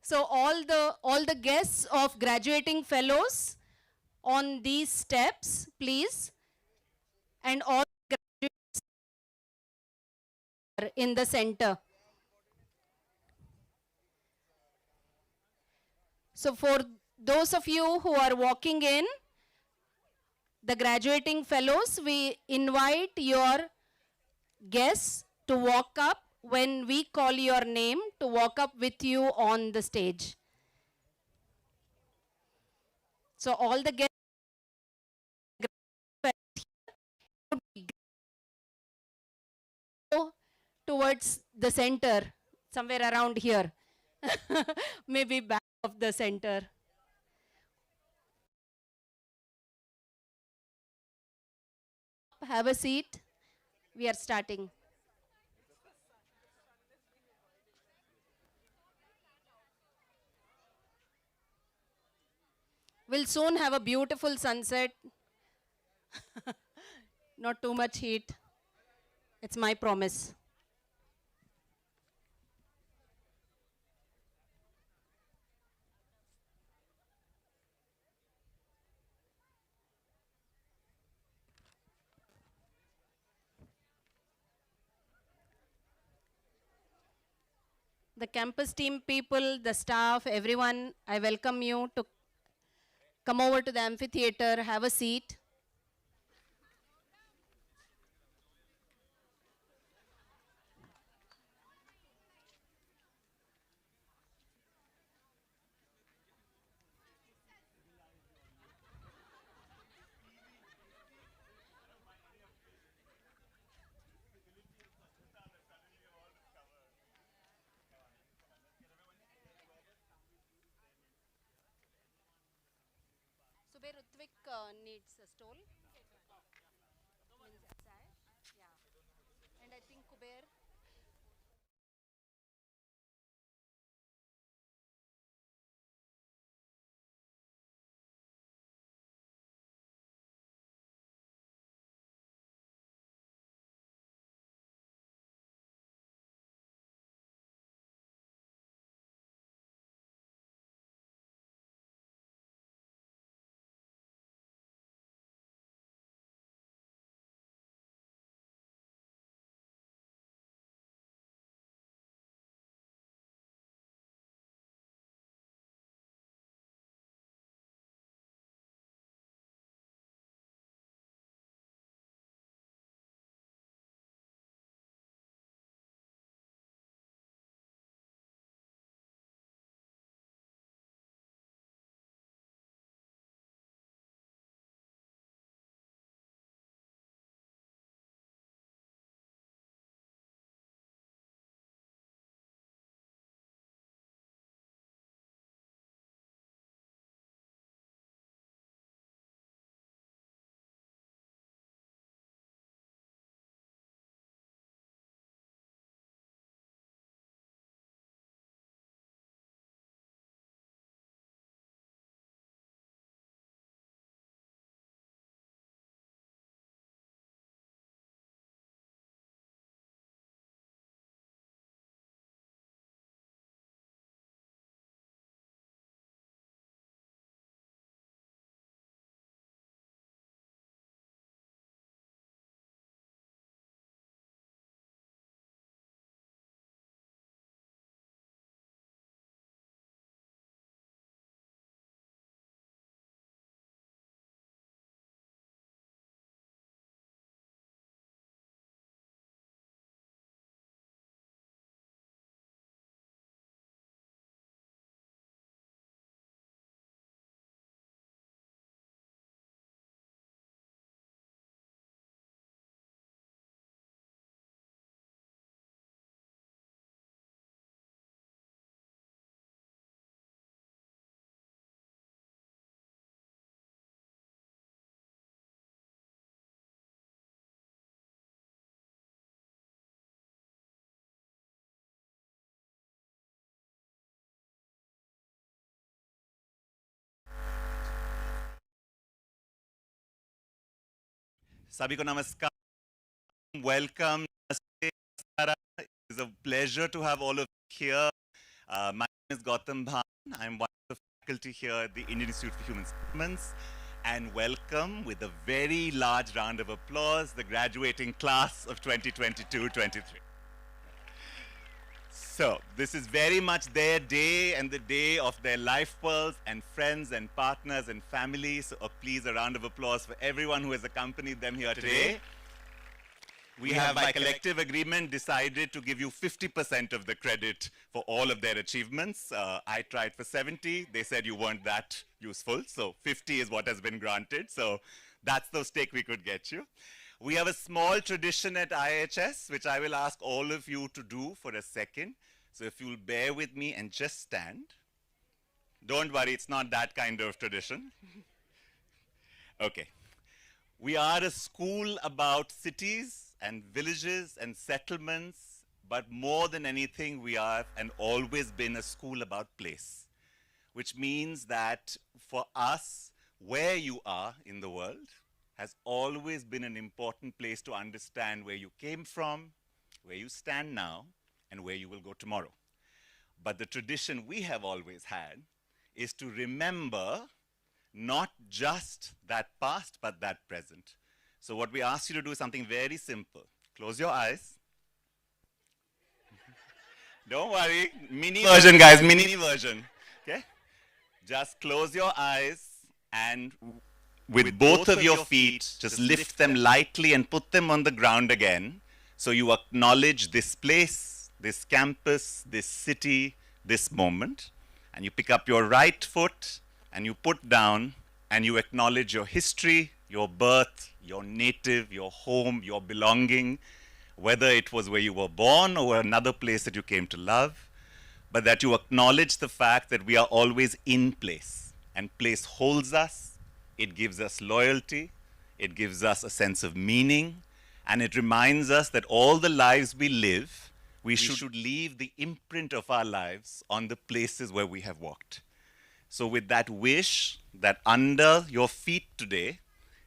So all the guests of graduating fellows on these steps, please, and all graduates are in the center. So for those of you who are walking in, the graduating fellows, we invite your guests to walk up when we call your name, to walk up with you on the stage. So all the guests go towards the center, somewhere around here, maybe back of the center. Have a seat. We are starting. We'll soon have a beautiful sunset. Not too much heat. It's my promise. The campus team people, the staff, everyone, I welcome you to come over to the amphitheater, have a seat. Subir Rutvik needs a stole. Means sash. Yeah. And I think Kuber. सभी को नमस्कार. Welcome. Namaste, Sara. It's a pleasure to have all of you here. My name is Gautam Bhan. I'm one of the faculty here at the Indian Institute for Human Settlements. And welcome with a very large round of applause the graduating class of 2022-23. So, this is very much their day and the day of their life pearls and friends and partners and family. So, please, a round of applause for everyone who has accompanied them here today. We have, by collective agreement, decided to give you 50% of the credit for all of their achievements. I tried for 70. They said you weren't that useful. So 50 is what has been granted. So that's the stake we could get you. We have a small tradition at IHS, which I will ask all of you to do for a second. So if you'll bear with me and just stand. Don't worry, it's not that kind of tradition. Okay. We are a school about cities and villages and settlements, but more than anything, we are and always been a school about place, which means that for us, where you are in the world has always been an important place to understand where you came from, where you stand now, and where you will go tomorrow. But the tradition we have always had is to remember not just that past, but that present. So what we ask you to do is something very simple. Close your eyes. Don't worry, mini version, guys, mini version. Okay? Just close your eyes and with both of your feet, just lift them lightly and put them on the ground again. So you acknowledge this place, this campus, this city, this moment. And you pick up your right foot and you put down and you acknowledge your history, your birth, your native, your home, your belonging, whether it was where you were born or another place that you came to love, but that you acknowledge the fact that we are always in place, and place holds us, it gives us loyalty, it gives us a sense of meaning, and it reminds us that all the lives we live, we should leave the imprint of our lives on the places where we have walked. So with that wish that under your feet today,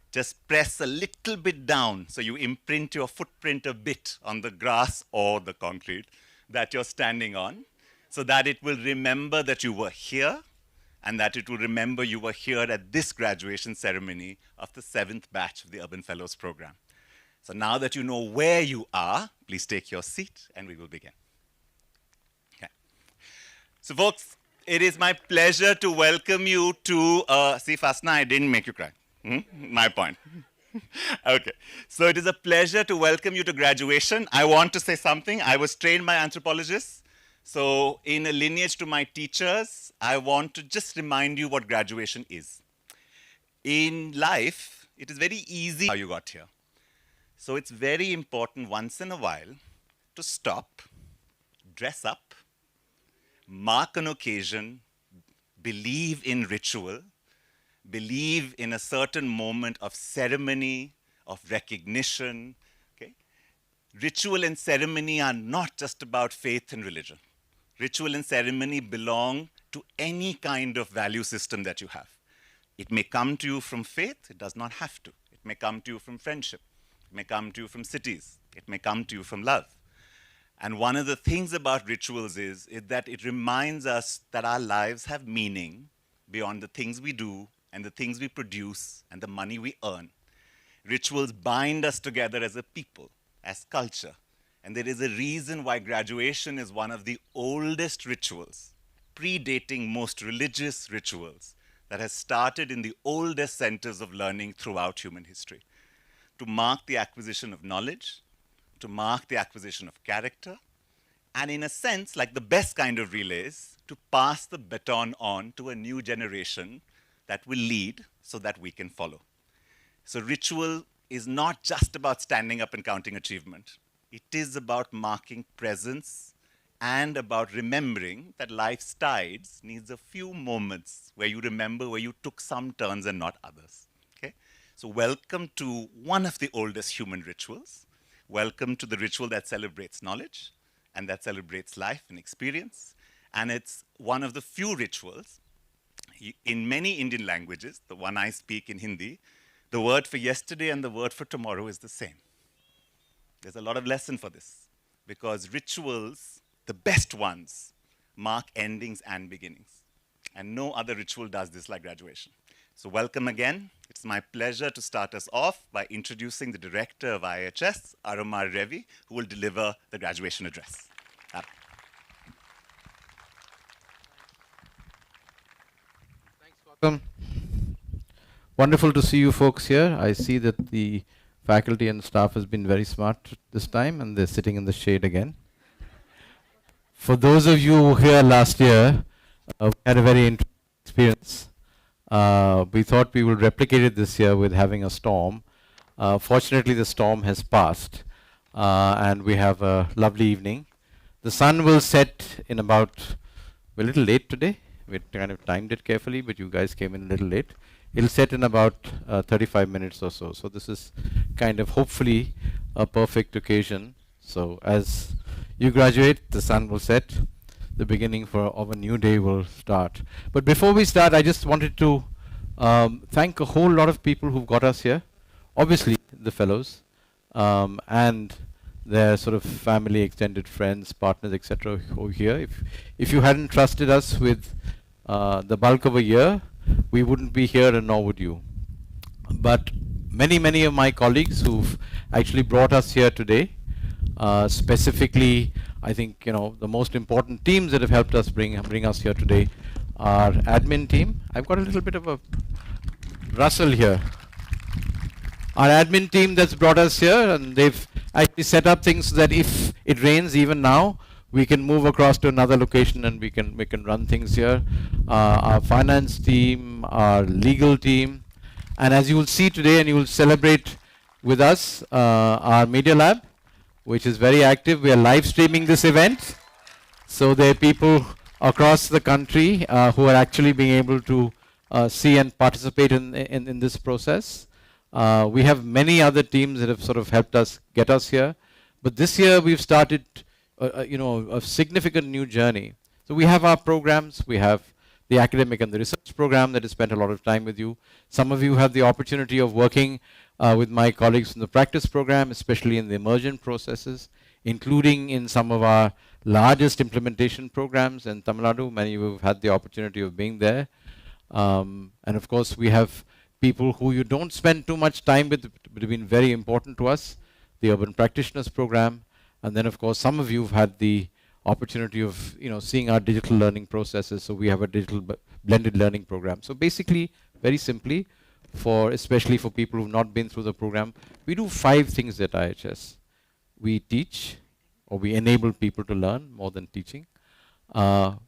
just press a little bit down so you imprint your footprint a bit on the grass or the concrete that you're standing on, so that it will remember that you were here and that it will remember you were here at this graduation ceremony of the 7th batch of the Urban Fellows Program. So now that you know where you are, please take your seat and we will begin. Okay. So folks, it is my pleasure to welcome you to, see Fasna, I didn't make you cry. My point. Okay. So it is a pleasure to welcome you to graduation. I want to say something. I was trained by anthropologists. So in a lineage to my teachers, I want to just remind you what graduation is. In life, it is very easy how you got here. So it's very important once in a while to stop, dress up, mark an occasion, believe in ritual, believe in a certain moment of ceremony, of recognition. Okay? Ritual and ceremony are not just about faith and religion. Ritual and ceremony belong to any kind of value system that you have. It may come to you from faith, it does not have to. It may come to you from friendship. It may come to you from cities. It may come to you from love. And one of the things about rituals is that it reminds us that our lives have meaning beyond the things we do and the things we produce and the money we earn. Rituals bind us together as a people, as culture. And there is a reason why graduation is one of the oldest rituals, predating most religious rituals, that has started in the oldest centers of learning throughout human history, to mark the acquisition of knowledge, to mark the acquisition of character, and in a sense, like the best kind of relays, to pass the baton on to a new generation that will lead so that we can follow. So ritual is not just about standing up and counting achievement. It is about marking presence and about remembering that life's tides needs a few moments where you remember where you took some turns and not others. Okay? So welcome to one of the oldest human rituals. Welcome to the ritual that celebrates knowledge and that celebrates life and experience. And it's one of the few rituals in many Indian languages, the one I speak in Hindi, the word for yesterday and the word for tomorrow is the same. There's a lot of lesson for this because rituals, the best ones, mark endings and beginnings. And no other ritual does this like graduation. So welcome again. It's my pleasure to start us off by introducing the director of IHS, Arumar Revi, who will deliver the graduation address. Welcome. Wonderful to see you folks here. I see that the faculty and staff has been very smart this time and they're sitting in the shade again. For those of you who were here last year, we had a very interesting experience. We thought we would replicate it this year with having a storm. Fortunately, the storm has passed and we have a lovely evening. The sun will set in about, we're a little late today. We kind of timed it carefully, but you guys came in a little late. It'll set in about 35 minutes or so. So this is kind of hopefully a perfect occasion. So as you graduate, the sun will set. The beginning of a new day will start. But before we start, I just wanted to thank a whole lot of people who've got us here. Obviously, the fellows and their sort of family, extended friends, partners, etc. who are here. If you hadn't trusted us with the bulk of a year, we wouldn't be here and nor would you. But many of my colleagues who've actually brought us here today, specifically, I think, the most important teams that have helped us bring us here today, our admin team. I've got a little bit of a rustle here. Our admin team that's brought us here, and they've actually set up things so that if it rains even now, we can move across to another location and we can run things here. Our finance team, our legal team, and as you will see today, and you will celebrate with us, our media lab, which is very active. We are live streaming this event, so there are people across the country who are actually being able to see and participate in this process. We have many other teams that have sort of helped us get us here, but this year we've started a significant new journey. So we have our programs, we have the academic and the research program that has spent a lot of time with you. Some of you have the opportunity of working with my colleagues in the practice program, especially in the emergent processes, including in some of our largest implementation programs in Tamil Nadu. Many of you have had the opportunity of being there. And of course, we have people who you don't spend too much time with, but have been very important to us, the Urban Practitioners Program. And then, of course, some of you have had the opportunity of seeing our digital learning processes. So we have a digital blended learning program. So basically, very simply, especially for people who've not been through the program, we do 5 things at IHS. We teach, or we enable people to learn more than teaching.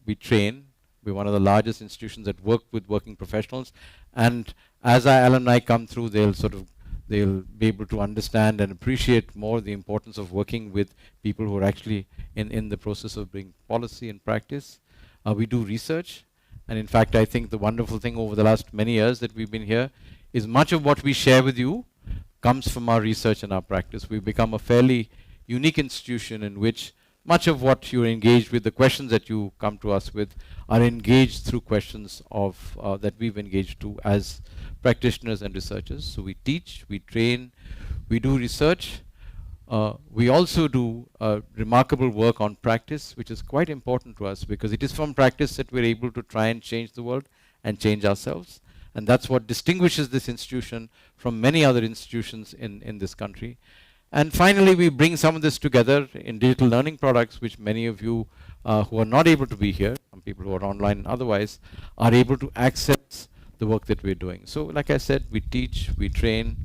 We train. We're one of the largest institutions that work with working professionals. And as our alumni come through, they'll be able to understand and appreciate more the importance of working with people who are actually in the process of bringing policy and practice. We do research. And in fact, I think the wonderful thing over the last many years that we've been here is much of what we share with you comes from our research and our practice. We've become a fairly unique institution in which much of what you're engaged with, the questions that you come to us with, are engaged through questions of that we've engaged to as practitioners and researchers. So we teach, we train, we do research. We also do remarkable work on practice, which is quite important to us because it is from practice that we're able to try and change the world and change ourselves. And that's what distinguishes this institution from many other institutions in this country. And finally, we bring some of this together in digital learning products, which many of you who are not able to be here, some people who are online and otherwise, are able to access the work that we're doing. So like I said, we teach, we train,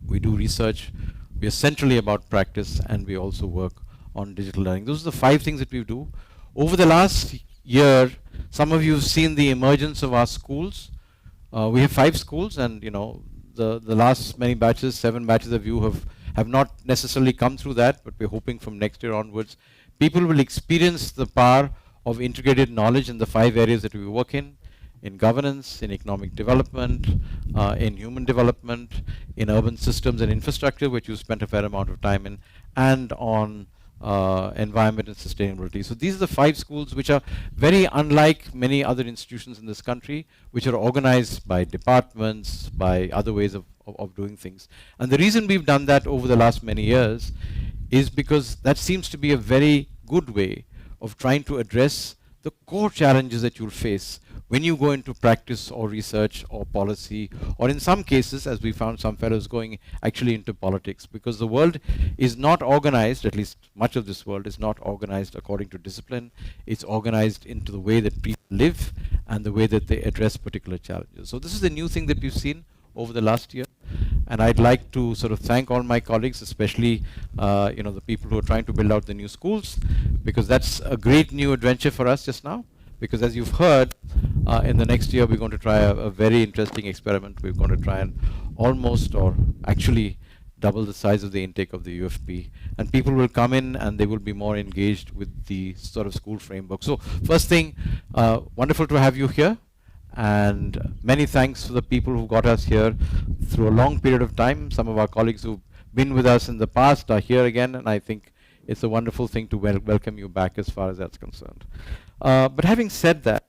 we do research, we are centrally about practice, and we also work on digital learning. Those are the 5 things that we do. Over the last year, some of you have seen the emergence of our schools. We have 5 schools, and the last many batches, 7 batches of you have not necessarily come through that, but we're hoping from next year onwards, people will experience the power of integrated knowledge in the 5 areas that we work in governance, in economic development, in human development, in urban systems and infrastructure, which you spent a fair amount of time in, and on environment and sustainability. So these are the 5 schools which are very unlike many other institutions in this country, which are organized by departments, by other ways of doing things. And the reason we've done that over the last many years is because that seems to be a very good way of trying to address the core challenges that you'll face when you go into practice or research or policy, or in some cases, as we found some fellows going actually into politics, because the world is not organized, at least much of this world is not organized according to discipline. It's organized into the way that people live and the way that they address particular challenges. So this is a new thing that we've seen over the last year. And I'd like to sort of thank all my colleagues, especially the people who are trying to build out the new schools, because that's a great new adventure for us just now. Because as you've heard, in the next year we're going to try a very interesting experiment. We're going to try and almost, or actually, double the size of the intake of the UFP. And people will come in and they will be more engaged with the sort of school framework. So first thing, wonderful to have you here. And many thanks to the people who got us here through a long period of time. Some of our colleagues who've been with us in the past are here again, and I think it's a wonderful thing to welcome you back as far as that's concerned. But having said that,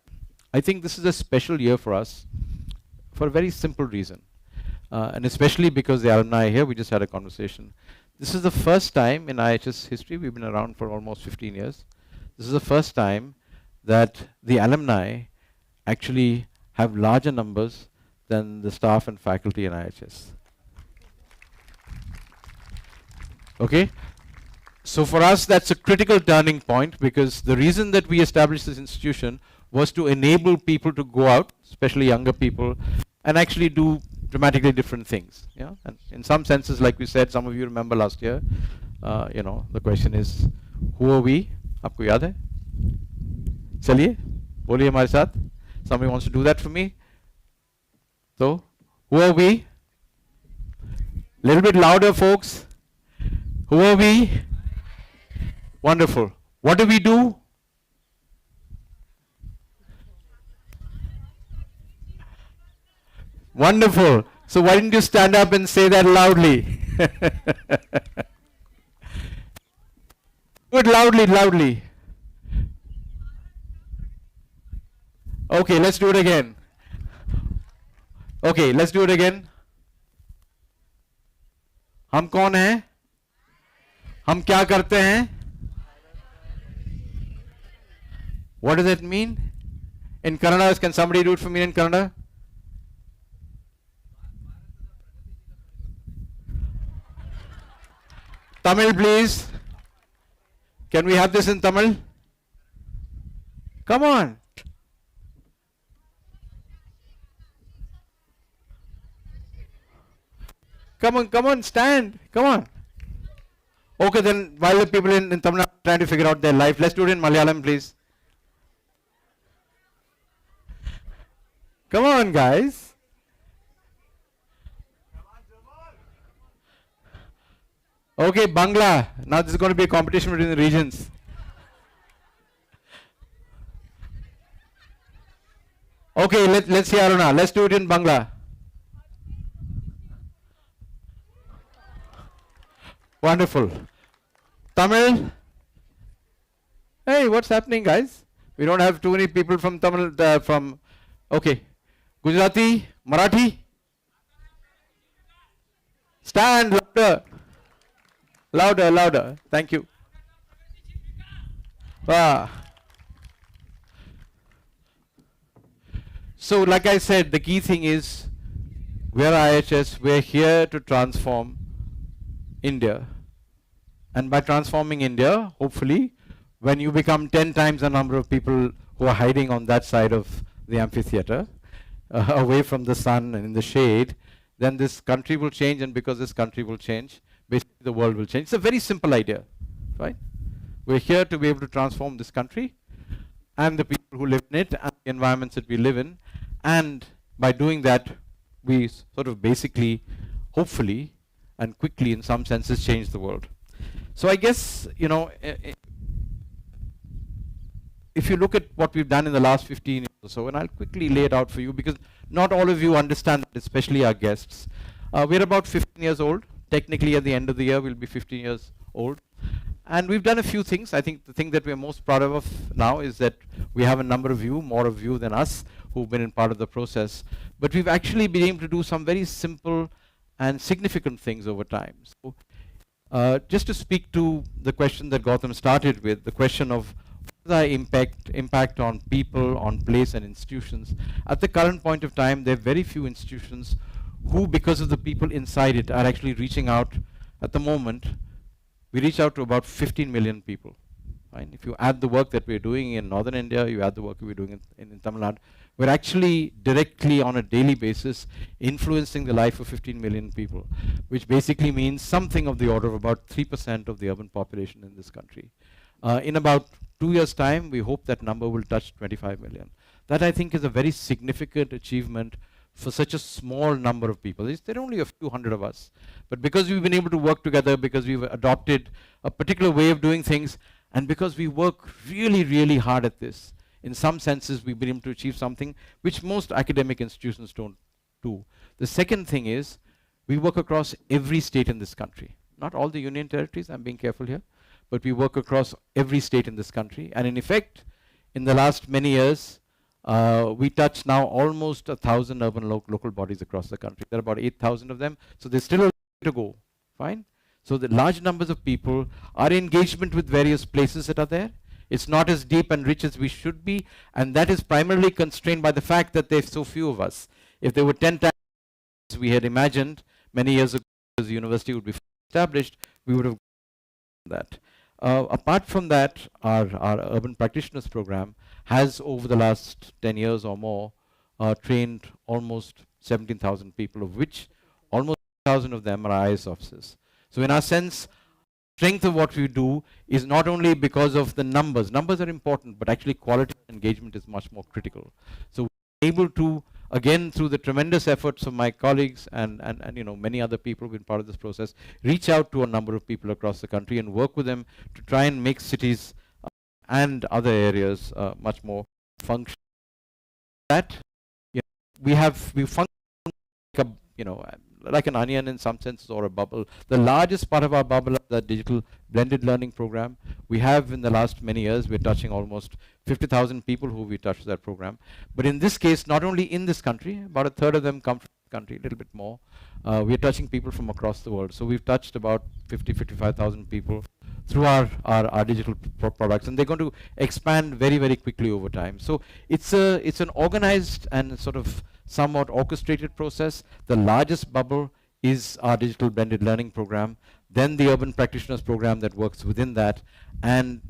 I think this is a special year for us for a very simple reason. And especially because the alumni are here, we just had a conversation. This is the first time in IHS history, we've been around for almost 15 years. This is the first time that the alumni actually have larger numbers than the staff and faculty in IHS. Okay? So for us, that's a critical turning point, because the reason that we established this institution was to enable people to go out, especially younger people, and actually do dramatically different things. Yeah? And in some senses, like we said, some of you remember last year, the question is, who are we? Aapko yaad hai? Chaliye, boliye hamare saath. Somebody wants to do that for me? So, who are we? Little bit louder, folks. Who are we? Wonderful. What do we do? Wonderful. So why didn't you stand up and say that loudly? Do it loudly, loudly. Okay, let's do it again. Okay, let's do it again. हम कौन हैं? हम क्या करते हैं? What does that mean? In Kannada, can somebody do it for me in Kannada? Tamil, please. Can we have this in Tamil? Come on. Come on, stand. Come on. Okay, then while the people in Tamil Nadu are trying to figure out their life, let's do it in Malayalam, please. Come on, guys. Okay, Bangla. Now this is going to be a competition between the regions. Okay, let's see Aruna. Let's do it in Bangla. Wonderful. Tamil. Hey, what's happening, guys? We don't have too many people from Tamil. Okay. Gujarati, Marathi. Stand louder. Louder, louder. Thank you. So, like I said, the key thing is we're IHS. We're here to transform India. And by transforming India, hopefully, when you become 10 times the number of people who are hiding on that side of the amphitheater, away from the sun and in the shade, then this country will change, and because this country will change, basically the world will change. It's a very simple idea, right? We're here to be able to transform this country and the people who live in it and the environments that we live in, and by doing that, we sort of basically, hopefully, and quickly in some senses change the world. So I guess, if you look at what we've done in the last 15 years or so, and I'll quickly lay it out for you because not all of you understand that, especially our guests. We're about 15 years old. Technically, at the end of the year, we'll be 15 years old. And we've done a few things. I think the thing that we're most proud of now is that we have a number of you, more of you than us, who've been in part of the process. But we've actually been able to do some very simple and significant things over time. So, just to speak to the question that Gautam started with, the question of the impact on people, on place and institutions. At the current point of time, there are very few institutions who, because of the people inside it, are actually reaching out. At the moment, we reach out to about 15 million people. Fine. If you add the work that we're doing in northern India, you add the work we're doing in Tamil Nadu, we're actually directly on a daily basis influencing the life of 15 million people, which basically means something of the order of about 3% of the urban population in this country. In about 2 years' time, we hope that number will touch 25 million. That, I think, is a very significant achievement for such a small number of people. There are only a few hundred of us. But because we've been able to work together, because we've adopted a particular way of doing things, and because we work really, really hard at this, in some senses, we've been able to achieve something which most academic institutions don't do. The second thing is, we work across every state in this country. Not all the union territories, I'm being careful here, but we work across every state in this country. And in effect, in the last many years, we touch now almost 1,000 urban local bodies across the country. There are about 8,000 of them, so there's still a way to go. Fine? So the large numbers of people, our engagement with various places that are there, it's not as deep and rich as we should be, and that is primarily constrained by the fact that there's so few of us. If there were 10 times we had imagined many years ago as the university would be established, we would have done that. Apart from that, our urban practitioners program has, over the last 10 years or more, trained almost 17,000 people, of which almost 1,000 of them are IAS officers. So in our sense, strength of what we do is not only because of the numbers. Numbers are important, but actually quality of engagement is much more critical. So we're able to, again, through the tremendous efforts of my colleagues and you know, many other people who've been part of this process, reach out to a number of people across the country and work with them to try and make cities and other areas much more functional. That, you know, we function like a, you know, like an onion in some sense, or a bubble. The largest part of our bubble is the digital blended learning program. We have, in the last many years, we're touching almost 50,000 people who we touch that program. But in this case, not only in this country, about a third of them come from the country, a little bit more. We're touching people from across the world. So we've touched about 55,000 people through our digital products, and they're going to expand very, very quickly over time. So it's an organized and sort of somewhat orchestrated process. The largest bubble is our digital blended learning program, then the urban practitioners program that works within that, and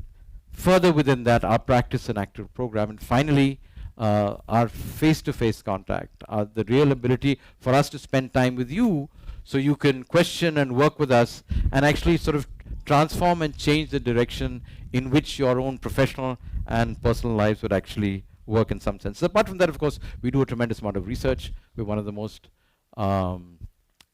further within that, our practice and active program, and finally, our face-to-face contact, the real ability for us to spend time with you so you can question and work with us and actually sort of transform and change the direction in which your own professional and personal lives would actually work in some sense. Apart from that, of course, we do a tremendous amount of research. We're one of the most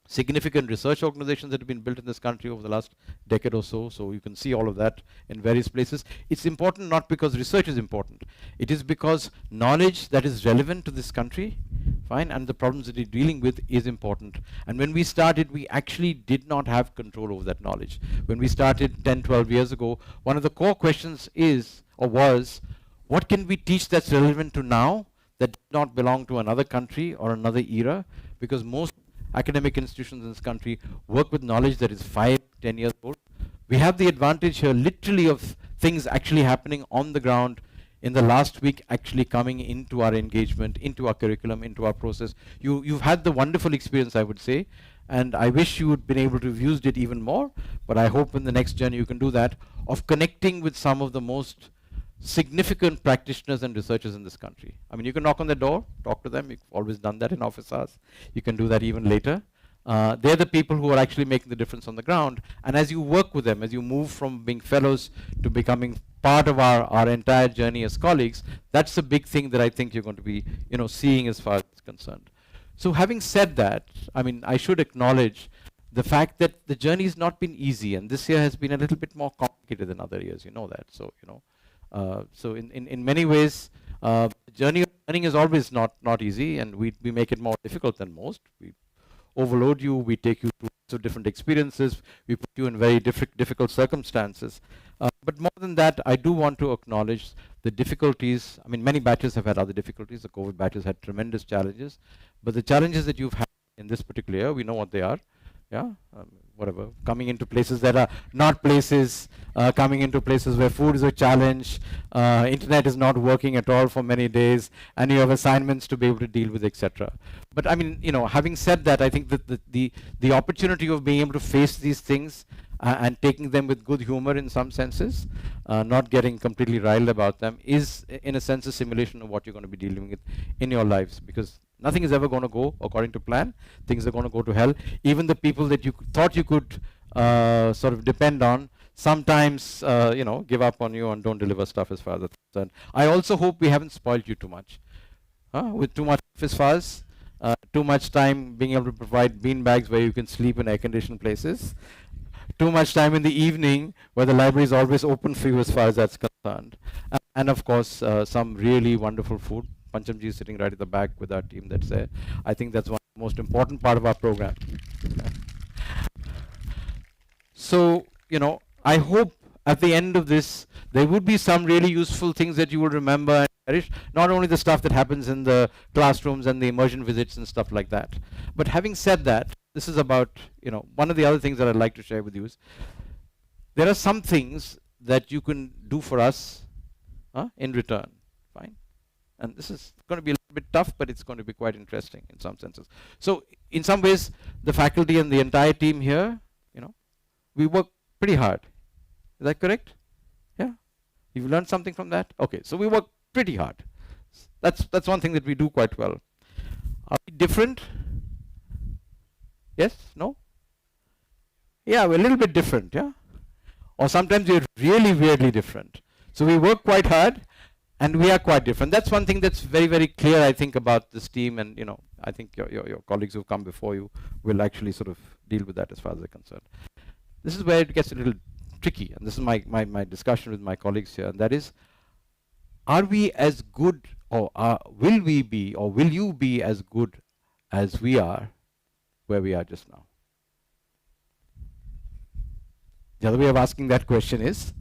significant research organizations that have been built in this country over the last decade or so. So you can see all of that in various places. It's important not because research is important. It is because knowledge that is relevant to this country, fine, and the problems that we're dealing with is important. And when we started, we actually did not have control over that knowledge. When we started 10, 12 years ago, one of the core questions is, or was, what can we teach that's relevant to now that does not belong to another country or another era? Because most academic institutions in this country work with knowledge that is 5, 10 years old. We have the advantage here literally of things actually happening on the ground in the last week, actually coming into our engagement, into our curriculum, into our process. You've had the wonderful experience, I would say, and I wish you would been able to have used it even more, but I hope in the next journey you can do that, of connecting with some of the most significant practitioners and researchers in this country. I mean, you can knock on the door, talk to them. You've always done that in office hours. You can do that even later. They're the people who are actually making the difference on the ground. And as you work with them, as you move from being fellows to becoming part of our entire journey as colleagues, that's a big thing that I think you're going to be, you know, seeing as far as it's concerned. So having said that, I mean, I should acknowledge the fact that the journey has not been easy, and this year has been a little bit more complicated than other years. You know that. So, you know. So in many ways, the journey of learning is always not easy, and we make it more difficult than most. We overload you, we take you to different experiences, we put you in very difficult circumstances. But more than that, I do want to acknowledge the difficulties. I mean, many batches have had other difficulties. The COVID batches had tremendous challenges, but the challenges that you've had in this particular year, we know what they are. Yeah, whatever, coming into places that are not places, coming into places where food is a challenge, internet is not working at all for many days, and you have assignments to be able to deal with, etc. But I mean, having said that, I think that the opportunity of being able to face these things and taking them with good humor in some senses, not getting completely riled about them, is in a sense a simulation of what you're going to be dealing with in your lives, because nothing is ever going to go according to plan. Things are going to go to hell. Even the people that you thought you could sort of depend on sometimes give up on you and don't deliver stuff as far as that's concerned. I also hope we haven't spoiled you too much with too much as far as too much time being able to provide bean bags where you can sleep in air-conditioned places, too much time in the evening where the library is always open for you as far as that's concerned, and of course some really wonderful food. Panchamji is sitting right at the back with our team that's there. I think that's one of the most important part of our program. So, I hope at the end of this, there would be some really useful things that you will remember and cherish. Not only the stuff that happens in the classrooms and the immersion visits and stuff like that. But having said that, this is about, one of the other things that I'd like to share with you is, there are some things that you can do for us in return. Fine? And this is going to be a little bit tough, but it's going to be quite interesting in some senses. So, in some ways, the faculty and the entire team here, we work pretty hard. Is that correct? Yeah? You've learned something from that? Okay, so we work pretty hard. That's one thing that we do quite well. Are we different? Yes? No? Yeah, we're a little bit different, yeah? Or sometimes we're really weirdly different. So we work quite hard, and we are quite different. That's one thing that's very, very clear, I think, about this team, and I think your colleagues who've come before you will actually sort of deal with that as far as they're concerned. This is where it gets a little tricky, and this is my discussion with my colleagues here, and that is, are we as good, or will we be, or will you be as good as we are where we are just now? The other way of asking that question is,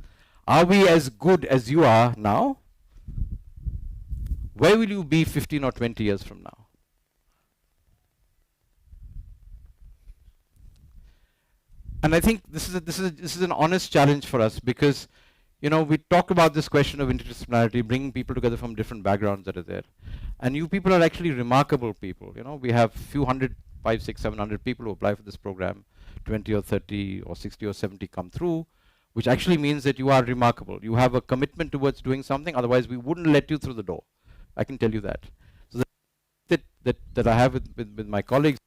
are we as good as you are now? Where will you be 15 or 20 years from now? And I think this is an honest challenge for us, because we talk about this question of interdisciplinarity, bringing people together from different backgrounds that are there, and you people are actually remarkable people. We have few hundred, 500, 600, 700 people who apply for this program, 20 or 30 or 60 or 70 come through, which actually means that you are remarkable. You have a commitment towards doing something, otherwise we wouldn't let you through the door. I can tell you that. So that I have with my colleagues,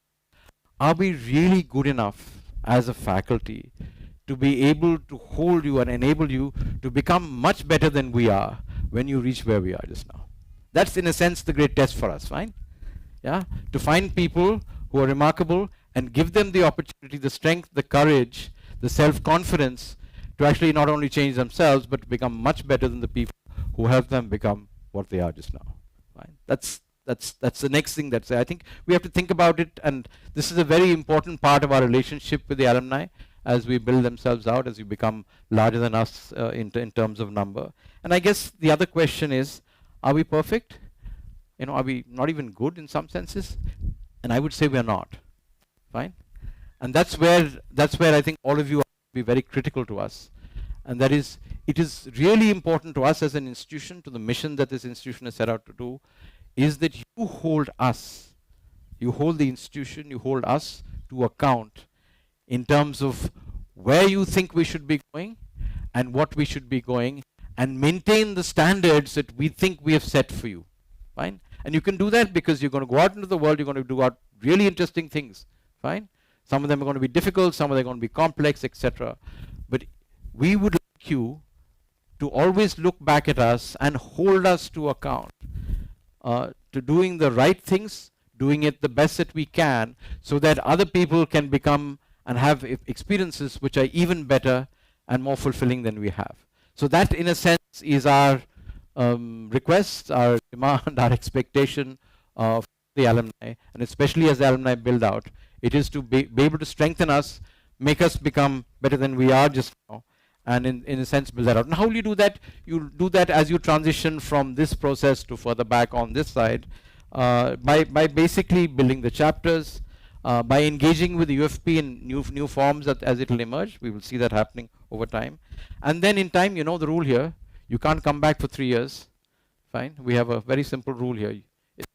are we really good enough as a faculty to be able to hold you and enable you to become much better than we are when you reach where we are just now? That's in a sense the great test for us, fine? Yeah? To find people who are remarkable and give them the opportunity, the strength, the courage, the self-confidence to actually not only change themselves, but to become much better than the people who help them become what they are just now. Fine? That's the next thing that's there. I think we have to think about it, and this is a very important part of our relationship with the alumni as we build themselves out, as we become larger than us in terms of number. And I guess the other question is, are we perfect? Are we not even good in some senses? And I would say we are not. Fine? And that's where I think all of you are be very critical to us. And that is, it is really important to us as an institution, to the mission that this institution is set out to do, is that you hold us, you hold the institution, you hold us to account in terms of where you think we should be going and what we should be going, and maintain the standards that we think we have set for you. Fine? And you can do that because you're going to go out into the world, you're going to do out really interesting things. Fine? Some of them are going to be difficult, some of them are going to be complex, etc. But we would like you to always look back at us and hold us to account to doing the right things, doing it the best that we can, so that other people can become and have experiences which are even better and more fulfilling than we have. So that, in a sense, is our request, our demand, our expectation of the alumni, and especially as the alumni build out. It is to be able to strengthen us, make us become better than we are just now, and in a sense build that out. And how will you do that? You'll do that as you transition from this process to further back on this side, by basically building the chapters, by engaging with the UFP in new forms as it will emerge. We will see that happening over time. And then in time, you know the rule here, you can't come back for 3 years. Fine. We have a very simple rule here.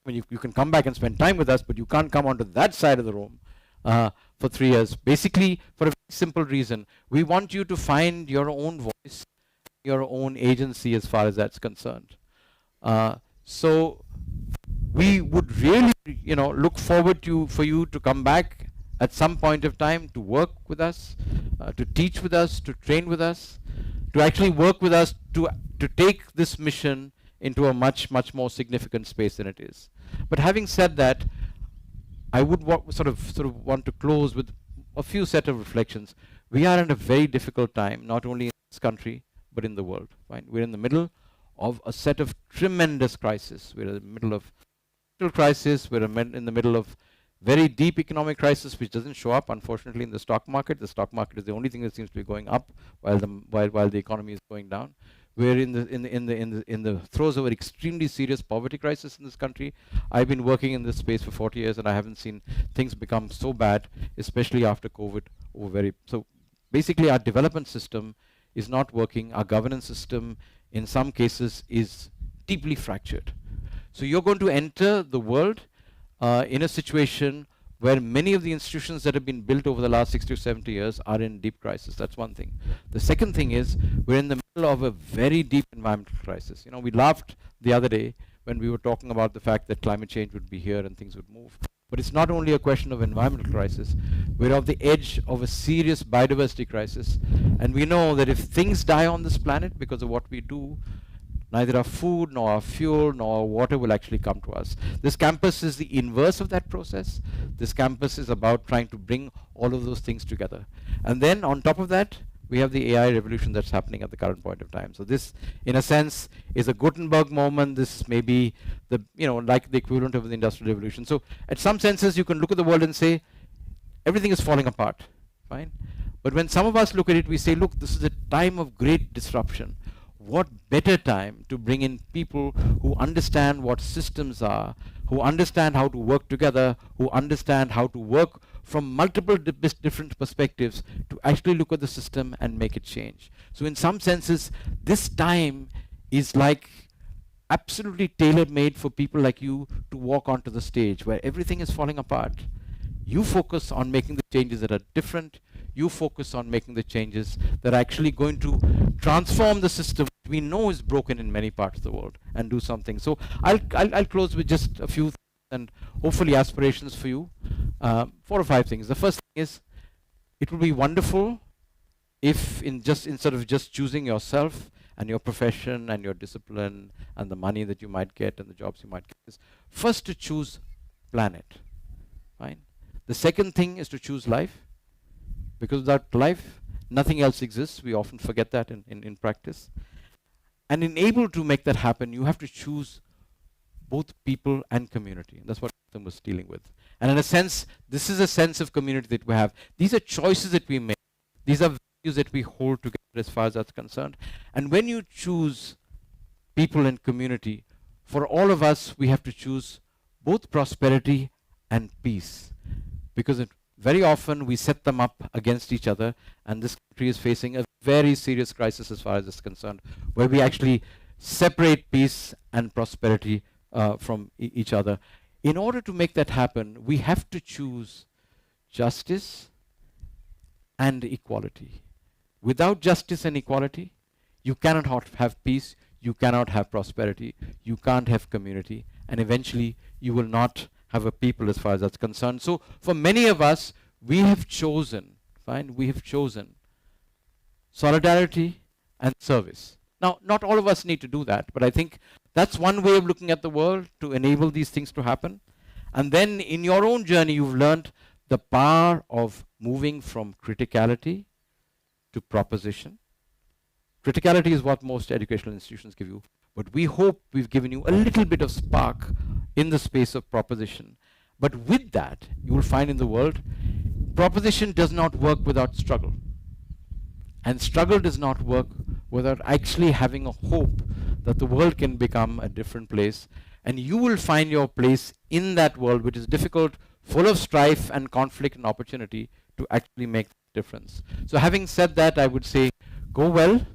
You can come back and spend time with us, but you can't come onto that side of the room for 3 years. Basically, for a very simple reason. We want you to find your own voice, your own agency as far as that's concerned. So we would really, look forward for you to come back at some point of time to work with us, to teach with us, to train with us, to actually work with us to take this mission into a much more significant space than it is. But having said that, I would sort of want to close with a few set of reflections. We are in a very difficult time, not only in this country, but in the world. Right? We're in the middle of a set of tremendous crisis. We're in the middle of crisis. We're in the middle of very deep economic crisis, which doesn't show up, unfortunately, in the stock market. The stock market is the only thing that seems to be going up, while the economy is going down. We're in the throes of an extremely serious poverty crisis in this country. I've been working in this space for 40 years, and I haven't seen things become so bad, especially after COVID. So basically, our development system is not working. Our governance system, in some cases, is deeply fractured. So you're going to enter the world in a situation where many of the institutions that have been built over the last 60 or 70 years are in deep crisis. That's one thing. The second thing is we're in the middle of a very deep environmental crisis. We laughed the other day when we were talking about the fact that climate change would be here and things would move. But it's not only a question of environmental crisis. We're on the edge of a serious biodiversity crisis. And we know that if things die on this planet because of what we do, neither our food, nor our fuel, nor our water will actually come to us. This campus is the inverse of that process. This campus is about trying to bring all of those things together. And then on top of that, we have the AI revolution that's happening at the current point of time. So this, in a sense, is a Gutenberg moment. This may be like the equivalent of the Industrial Revolution. So at some senses, you can look at the world and say, everything is falling apart, fine? But when some of us look at it, we say, look, this is a time of great disruption. What better time to bring in people who understand what systems are, who understand how to work together, who understand how to work from multiple different perspectives to actually look at the system and make it change. So in some senses, this time is like absolutely tailor-made for people like you to walk onto the stage where everything is falling apart. You focus on making the changes that are different. You focus on making the changes that are actually going to transform the system we know is broken in many parts of the world and do something. So I'll close with just a few and hopefully aspirations for you. 4 or 5 things. The first thing is, it would be wonderful if instead of just choosing yourself and your profession and your discipline and the money that you might get and the jobs you might get, is first to choose planet. Fine. The second thing is to choose life. Because without life, nothing else exists. We often forget that in practice. And in able to make that happen, you have to choose both people and community. And that's what Ethan was dealing with. And in a sense, this is a sense of community that we have. These are choices that we make. These are values that we hold together as far as that's concerned. And when you choose people and community, for all of us, we have to choose both prosperity and peace. Because very often we set them up against each other, and this country is facing a very serious crisis as far as this is concerned, where we actually separate peace and prosperity from each other. In order to make that happen, we have to choose justice and equality. Without justice and equality, you cannot have peace, you cannot have prosperity, you can't have community, and eventually you will not have a people as far as that's concerned. So for many of us, we have chosen solidarity and service. Now, not all of us need to do that, but I think that's one way of looking at the world to enable these things to happen. And then in your own journey, you've learned the power of moving from criticality to proposition. Criticality is what most educational institutions give you, but we hope we've given you a little bit of spark in the space of proposition. But with that, you will find in the world, proposition does not work without struggle. And struggle does not work without actually having a hope that the world can become a different place. And you will find your place in that world, which is difficult full of strife and conflict and opportunity to actually make a difference. So having said that, I would say go well,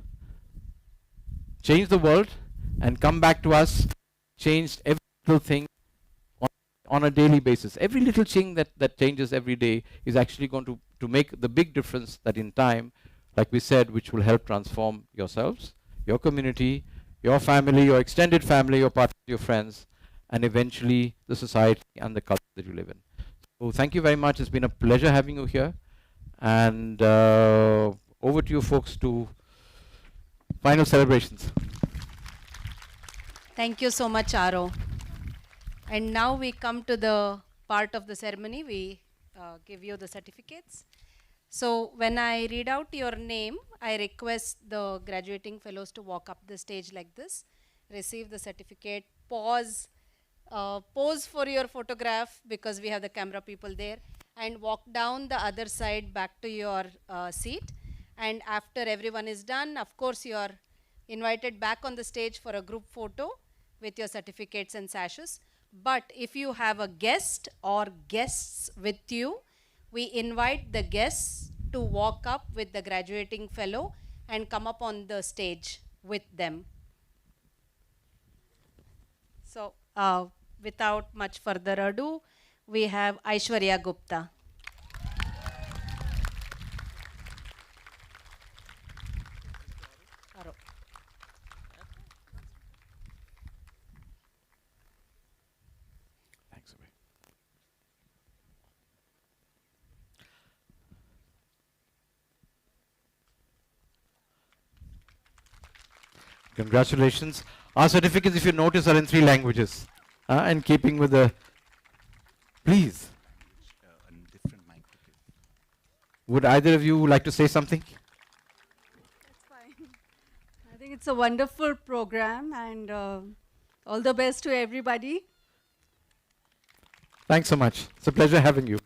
change the world, and come back to us, changed every little thing on a daily basis. Every little thing that changes every day is actually going to make the big difference that in time, like we said, which will help transform yourselves, your community, your family, your extended family, your partners, your friends, and eventually the society and the culture that you live in. So thank you very much. It's been a pleasure having you here. And over to you folks to final celebrations. Thank you so much, Aro. And now we come to the part of the ceremony. We give you the certificates. So when I read out your name, I request the graduating fellows to walk up the stage like this, receive the certificate, pause, pose for your photograph because we have the camera people there, and walk down the other side back to your seat. And after everyone is done, of course, you are invited back on the stage for a group photo with your certificates and sashes. But if you have a guest or guests with you, we invite the guests to walk up with the graduating fellow and come up on the stage with them. So, without much further ado, we have Aishwarya Gupta. Aro. Thanks, Abhay. Congratulations. Our certificates, if you notice, are in 3 languages. And keeping with the... Please. Different mic. Would either of you like to say something? That's fine. I think it's a wonderful program, and all the best to everybody. Thanks so much. It's a pleasure having you.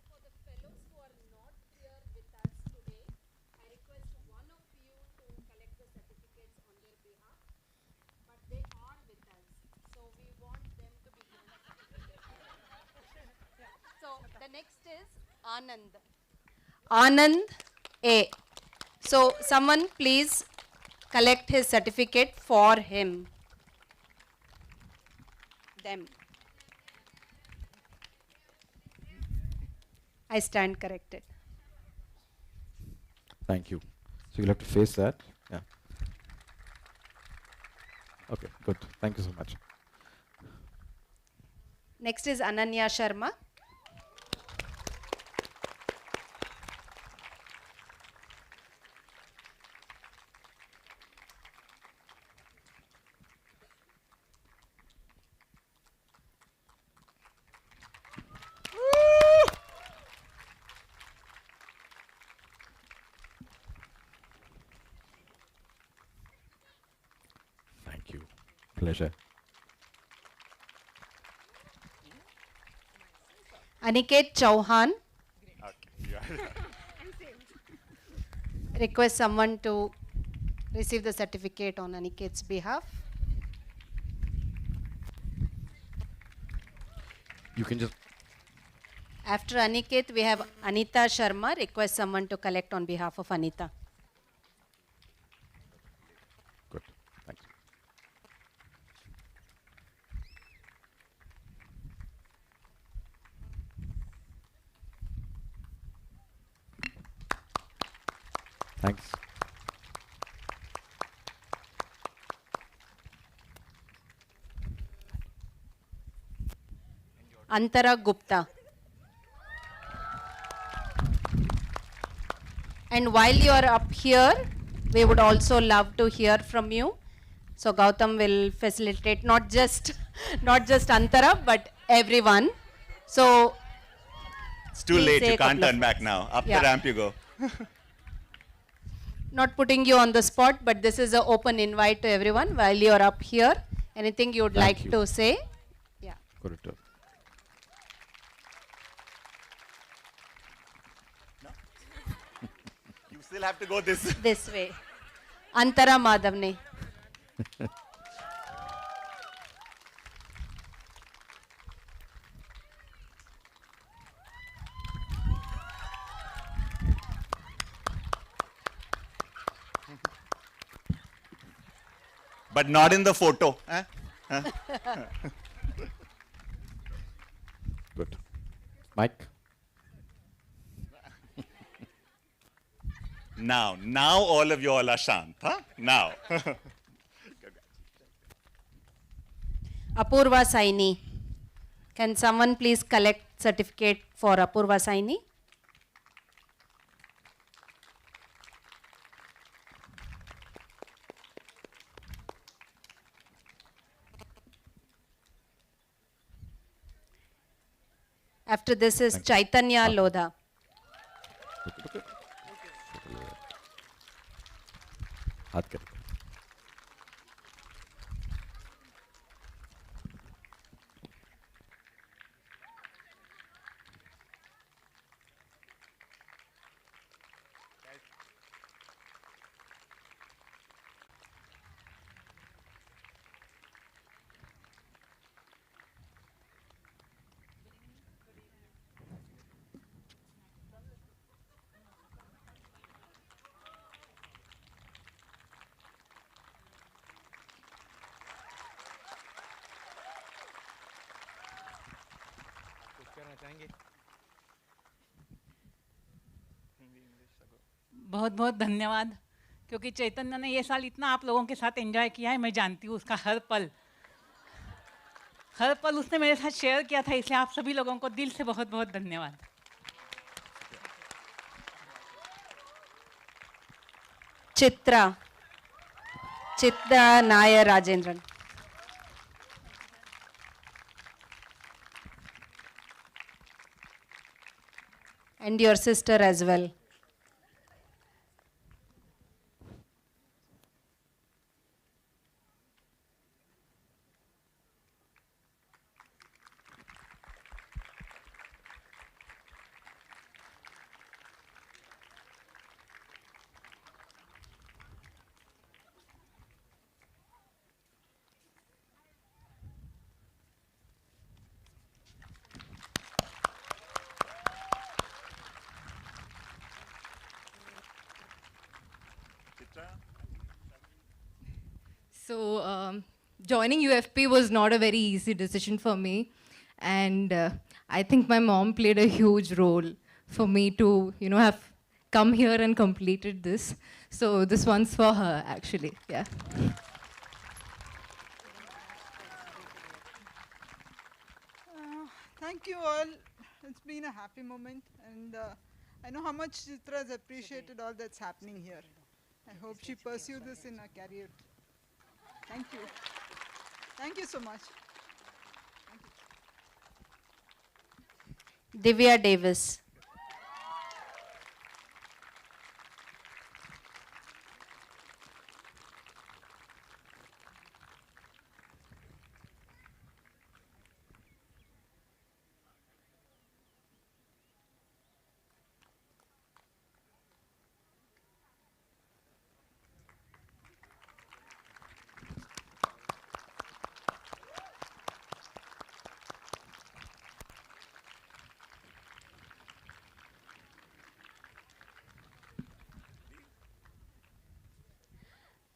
For the fellows who are not here with us today, I request one of you to collect the certificates on their behalf. But they are with us, so we want them to be given a certificate. So the next is Anand. Anand A. So someone please collect his certificate for him. Them. I stand corrected. Thank you. So you'll have to face that. Yeah. Okay, good. Thank you so much. Next is Ananya Sharma. Thank you. Pleasure. Aniket Chauhan. Okay. Request someone to receive the certificate on Aniket's behalf. You can just... After Aniket, we have Anita Sharma. Request someone to collect on behalf of Anita. Good. Thanks. Thanks. Antara Gupta. And while you are up here, we would also love to hear from you. So Gautam will facilitate not just Antara, but everyone. So It's too Please late. say You a can't couple of turn back words. now. Up Yeah. the ramp you go. not putting you on the spot, but this is an open invite to everyone while you are up here. Anything you would Thank like you. to say? Yeah. Good return. You still have to go this. This way. Antara Madhavne. But not in the photo. Huh? Good. Mike? Now all of you all are shant. Huh? Now. Apurva Saini. Can someone please collect certificate for Apurva Saini? After this is Chaitanya Lodha. हाथ कर बहुत बहुत धन्यवाद, क्योंकि चैतन्य ने ये साल इतना आप लोगों के साथ एंजॉय किया है, मैं जानती हूँ उसका हर पल उसने मेरे साथ शेयर किया था, इसलिए आप सभी लोगों को दिल से बहुत बहुत धन्यवाद. Chitra Nayar Rajendran. And your sister as well. So, joining UFP was not a very easy decision for me. And I think my mom played a huge role for me to, have come here and completed this. So this one's for her, actually. Yeah. Thank you all. It's been a happy moment, and I know how much Chitra has appreciated all that's happening here. I hope she pursues this in her career. Thank you. Thank you so much. Divya Davis.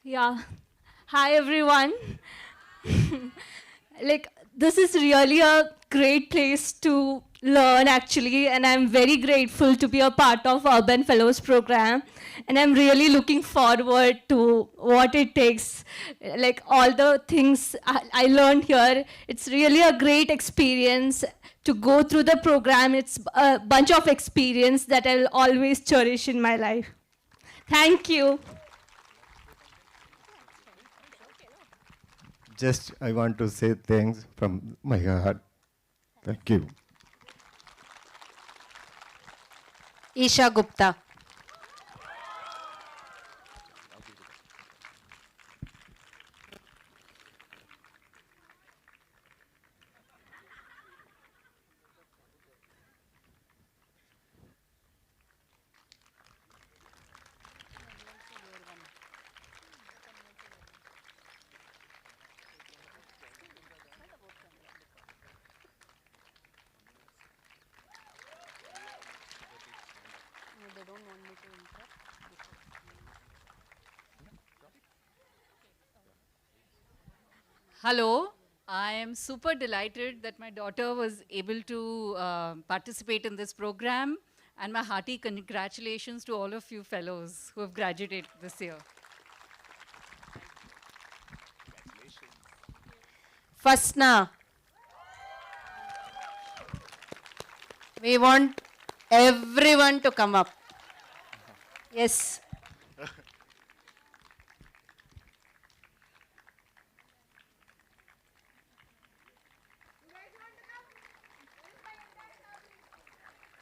Yeah. Hi, everyone. This is really a great place to learn, actually, and I'm very grateful to be a part of Urban Fellows program. And I'm really looking forward to what it takes, like all the things I learned here. It's really a great experience to go through the program. It's a bunch of experience that I'll always cherish in my life. Thank you. Just, I want to say thanks from my heart. Thank you. Isha Gupta. Hello, I am super delighted that my daughter was able to participate in this program, and my hearty congratulations to all of you fellows who have graduated this year. Fasna. We want everyone to come up. Yes.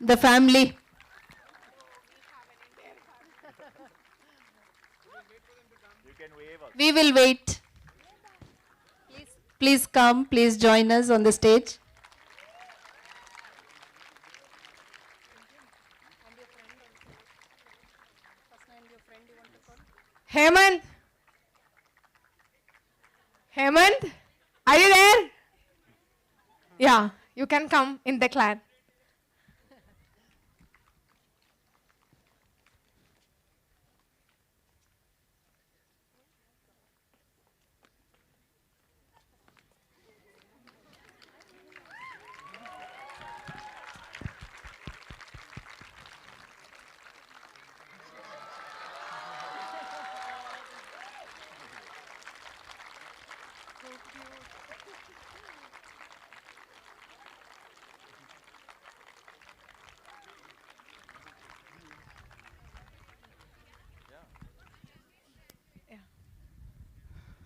The family. We will wait. Please come, please join us on the stage. Hemant? Hemant? Are you there? Yeah, you can come in the clan.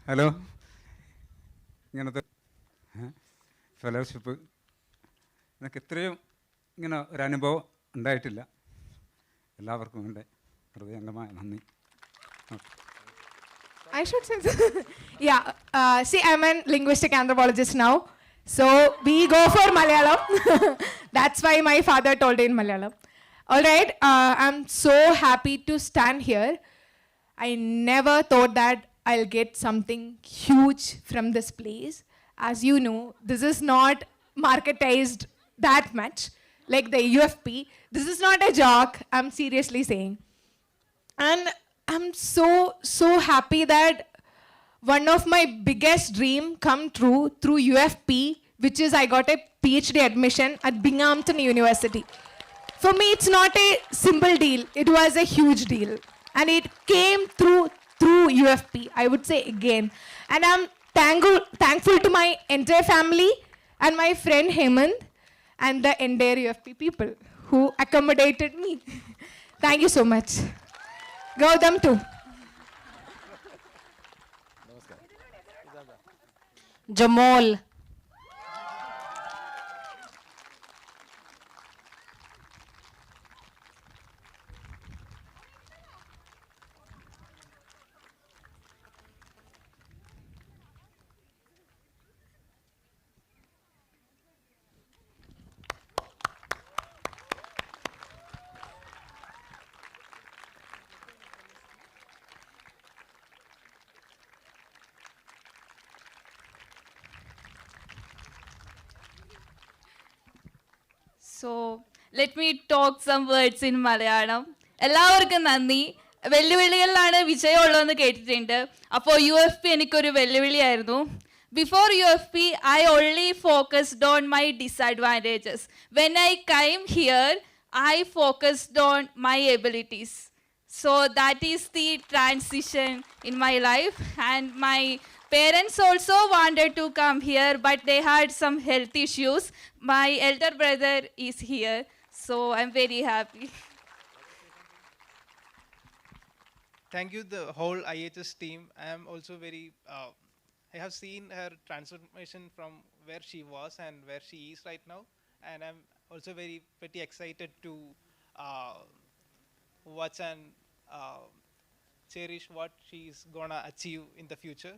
Hello ഇങ്ങനത്തെ fellowship എനിക്ക് ഇത്രയും ഇങ്ങനെ ഒരു അനുഭവം ഉണ്ടായിട്ടില്ല. എല്ലാവർക്കും എൻ്റെ ഹൃദയംഗമായ നന്ദി. I should say, yeah. See, I'm a linguistic anthropologist now, so we go for Malayalam. That's why my father told in Malayalam. All right, I'm so happy to stand here. I never thought that I'll get something huge from this place. As you know, this is not marketized that much like the UFP. This is not a joke, I'm seriously saying. And I'm so happy that one of my biggest dream come true through UFP, which is I got a PhD admission at Binghamton University. For me, it's not a simple deal. It was a huge deal. And it came through UFP, I would say again. And I'm thankful to my entire family and my friend Hemant and the entire UFP people who accommodated me. Thank you so much. Gautam too. Jamal. So let me talk some words in Malayalam. എല്ലാവർക്കും നന്ദി. വെല്ലുവിളികളിലാണ് വിജയമുള്ളതെന്ന് കേട്ടിട്ടുണ്ട്. അപ്പോൾ UFP എനിക്കൊരു വെല്ലുവിളിയായിരുന്നു. Before UFP, I only focused on my disadvantages. When I came here, I focused on my abilities. So that is the transition in my life. And my parents also wanted to come here, but they had some health issues. My elder brother is here, so I'm very happy. Thank you, the whole IHS team. I am also very, I have seen her transformation from where she was and where she is right now. And I'm also very pretty excited to watch and cherish what she's gonna achieve in the future.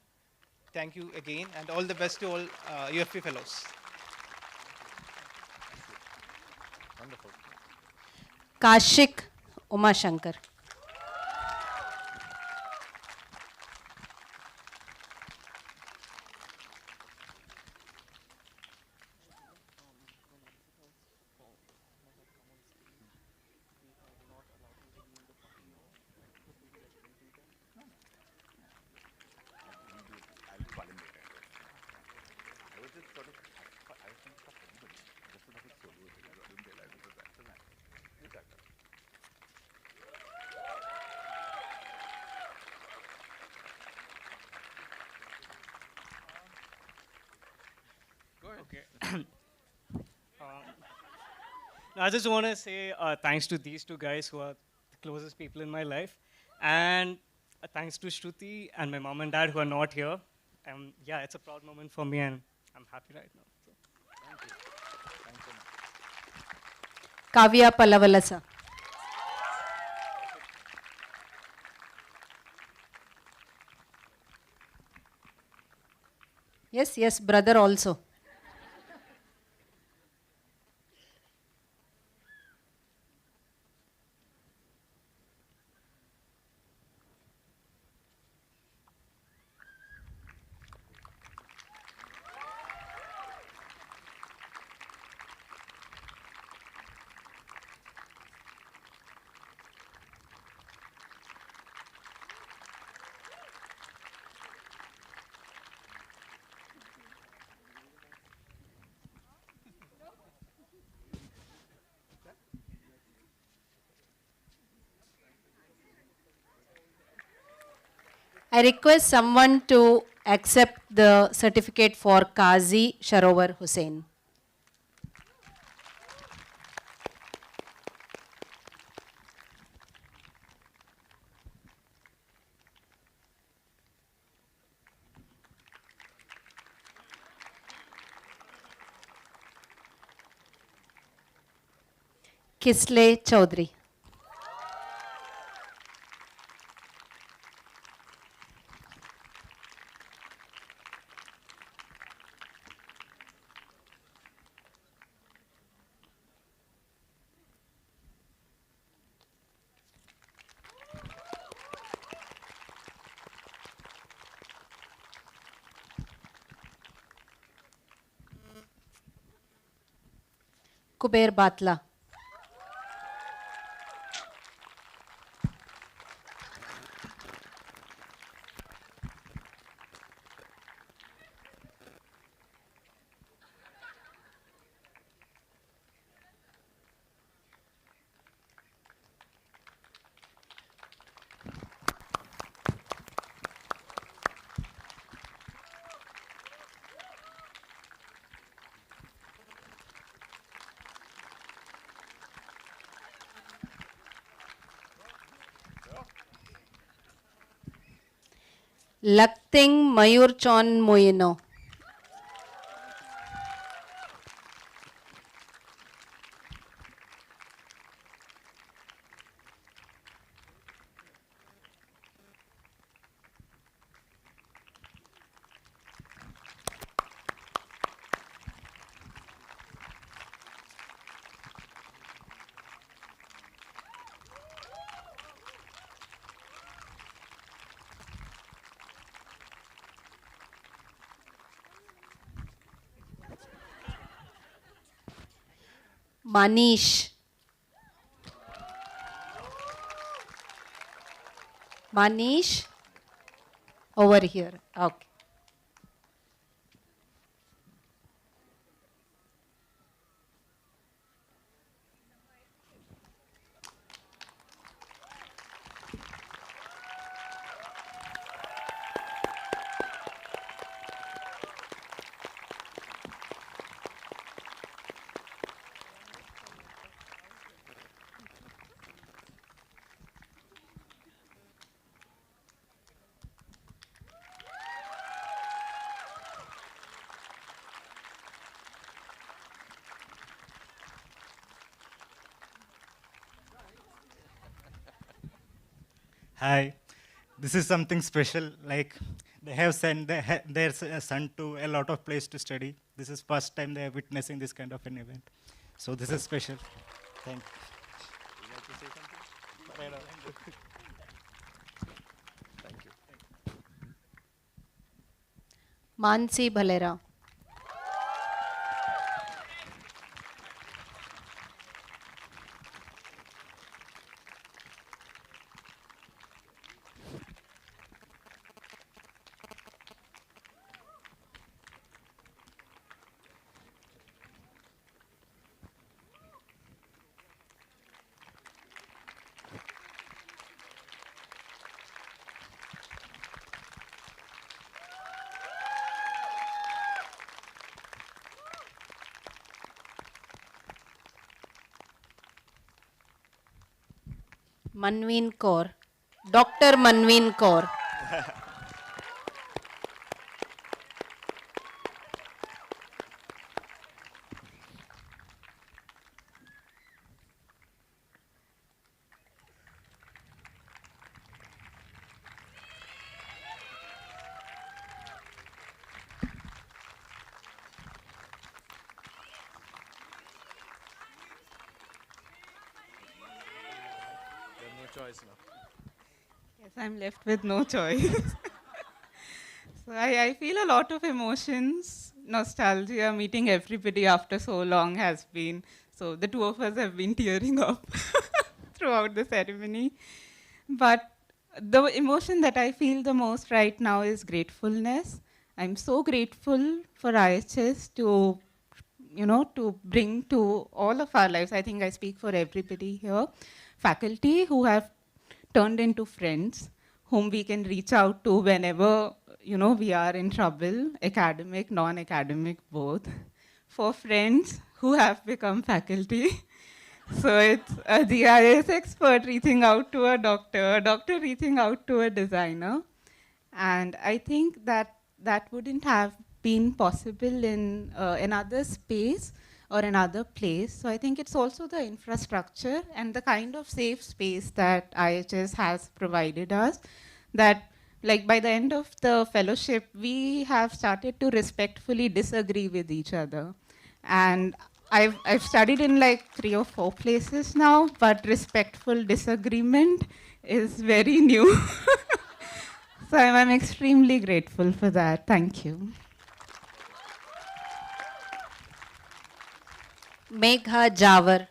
Thank you again, and all the best to all UFP fellows. Wonderful. Kashik Umashankar. Okay. I just want to say thanks to these two guys who are the closest people in my life, and thanks to Shruti and my mom and dad who are not here. Yeah, it's a proud moment for me, and I'm happy right now. So, thank you. Thanks so much. Kavya Palavalasa. Yes, yes, brother also. I request someone to accept the certificate for Qazi Sharovar Hussain. Kisle Chaudhary. Kuber Batla. Lakting Mayurchon Moyeno. Manish. Manish. Over here. Okay. Hi, this is something special. Like they have sent their son to a lot of places to study. This is first time they are witnessing this kind of an event. So this is special. Thank you. Would you like to say something? Thank you. Mansi Bhalera. Manveen Kaur. Dr. Manveen Kaur. Yes, I'm left with no choice. So I feel a lot of emotions, nostalgia, meeting everybody after so long has been. So the two of us have been tearing up throughout the ceremony. But the emotion that I feel the most right now is gratefulness. I'm so grateful for IHS to, to bring to all of our lives. I think I speak for everybody here. Faculty who have turned into friends, whom we can reach out to whenever, we are in trouble, academic, non-academic, both. For friends who have become faculty. So it's a GIS expert reaching out to a doctor reaching out to a designer. And I think that that wouldn't have been possible in another space or another place. So I think it's also the infrastructure and the kind of safe space that IHS has provided us that like by the end of the fellowship, we have started to respectfully disagree with each other. And I've studied in like 3 or 4 places now, but respectful disagreement is very new. So I'm extremely grateful for that. Thank you. Megha Javar.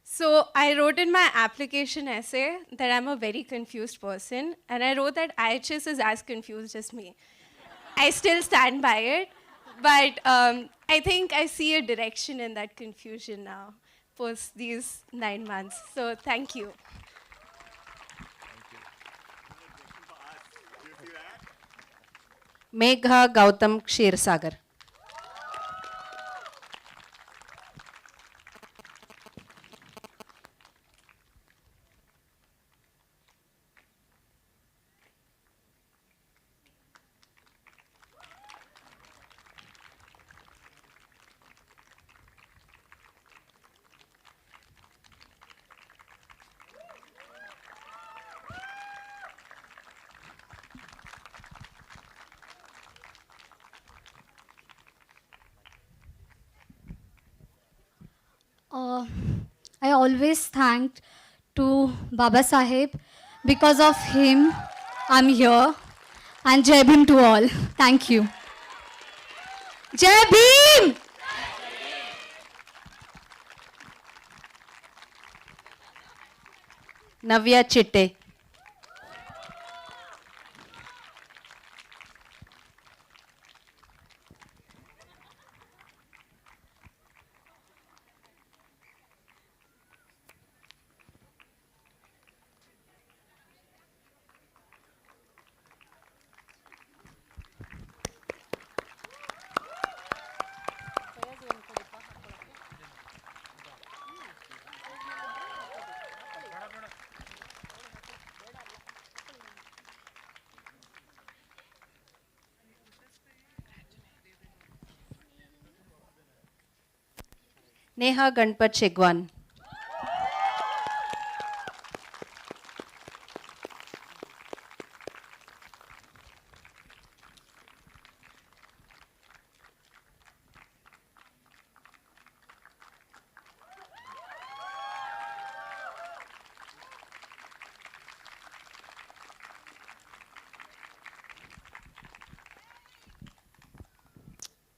So I wrote in my application essay that I'm a very confused person, and I wrote that IHS is as confused as me. I still stand by it, but I think I see a direction in that confusion now, post these 9 months. So thank you. Megha Gautam Kshirsagar. Uh, I always thanked to Baba Saheb. Because of him, I'm here. And Jai Bhim to all. Thank you. Jai Bhim! Navya Chitte. Neha Ganpat Chegwan.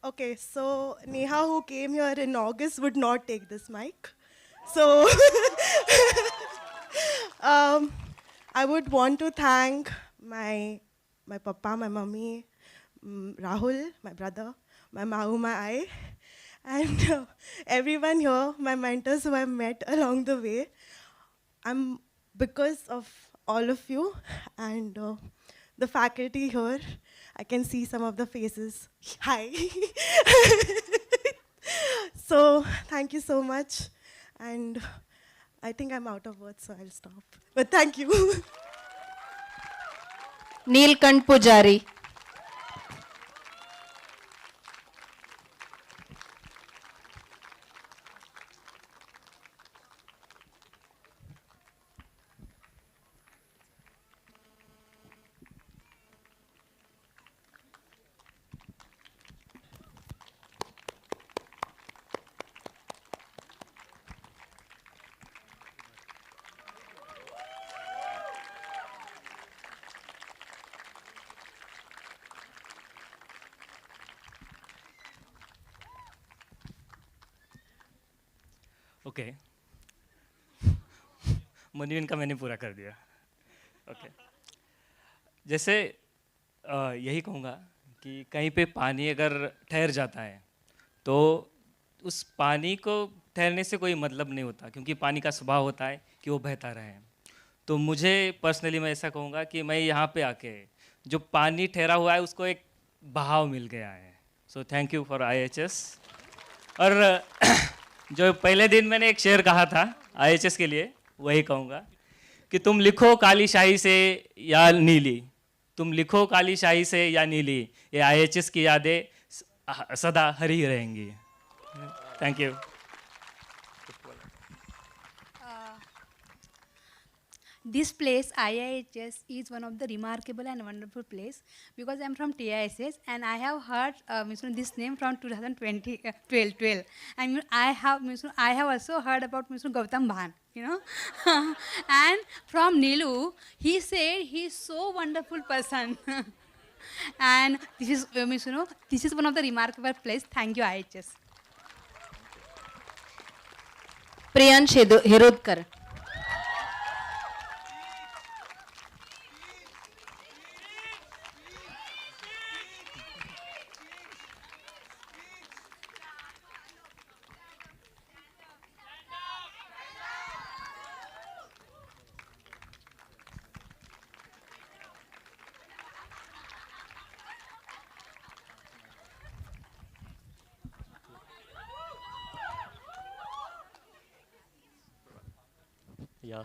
Okay, so Neha, who came here in August, would not take this mic. So, I would want to thank my papa, my mummy, Rahul, my brother, my mahu, my ai, and everyone here, my mentors who I've met along the way. I'm because of all of you and the faculty here. I can see some of the faces. Hi. So thank you so much, and I think I'm out of words, so I'll stop. But thank you. Neelkant Pujari. Okay Manveen का मैंने पूरा कर दिया okay जैसे यही कहूँगा कि कहीं पे पानी अगर ठहर जाता है तो उस पानी को ठहरने से कोई मतलब नहीं होता क्योंकि पानी का स्वभाव होता है कि वो बहता रहे तो मुझे पर्सनली मैं ऐसा कहूँगा कि मैं यहाँ पे आके जो पानी ठहरा हुआ है उसको एक बहाव मिल गया है so thank you for IHS और जो पहले दिन मैंने एक शेर कहा था IHS के लिए वही कहूँगा कि तुम लिखो काली शाही से या नीली तुम लिखो काली शाही से या नीली ये IHS की यादें सदा हरी रहेंगी thank you This place, IIHS, is one of the remarkable and wonderful place because I'm from TISS and I have heard this name from 2012. And I have also heard about Gautam Bhan, you know. And from Nilu, he said he's so wonderful person. And this is, this is one of the remarkable place. Thank you, IHS. Priyansh Hirudkar. Yeah,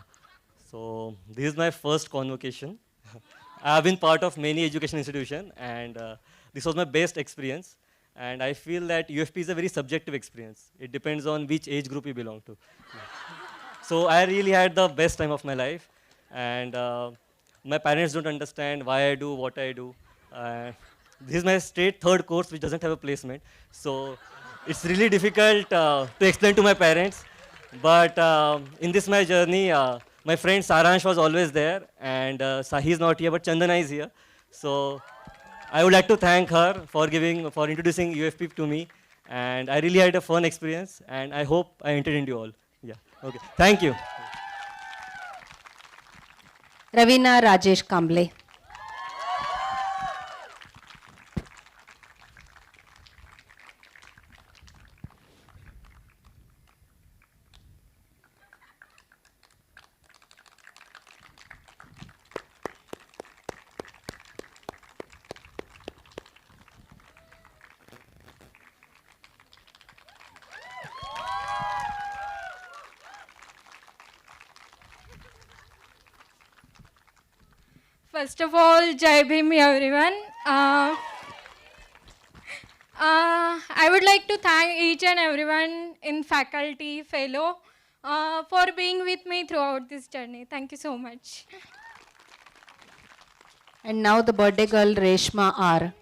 so this is my first convocation. I have been part of many education institutions and this was my best experience. And I feel that UFP is a very subjective experience. It depends on which age group you belong to. So I really had the best time of my life. And my parents don't understand why I do what I do. This is my straight third course which doesn't have a placement. So it's really difficult to explain to my parents. But in this my journey, my friend Saransh was always there, and Sahi is not here, but Chandana is here. So I would like to thank her for introducing UFP to me, and I really had a fun experience, and I hope I entertained you all. Yeah. Okay. Thank you. Ravina Rajesh Kamble. First of all, Jai Bhim, everyone. I would like to thank each and everyone in faculty, fellow, for being with me throughout this journey. Thank you so much. And now the birthday girl, Reshma R.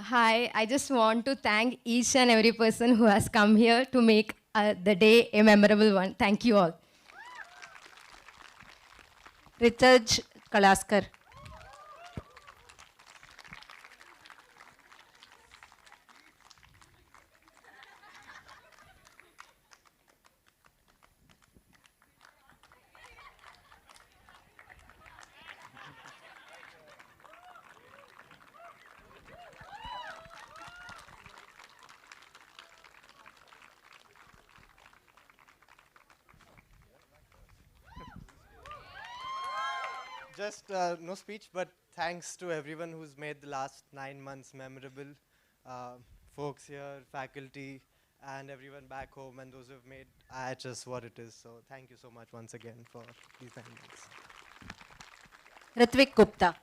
Hi, I just want to thank each and every person who has come here to make the day a memorable one. Thank you all. Ritaj Kalaskar. Just no speech, but thanks to everyone who's made the last 9 months memorable. Folks here, faculty, and everyone back home, and those who have made IHS what it is. So thank you so much once again for these 9 months. Ritvik Gupta.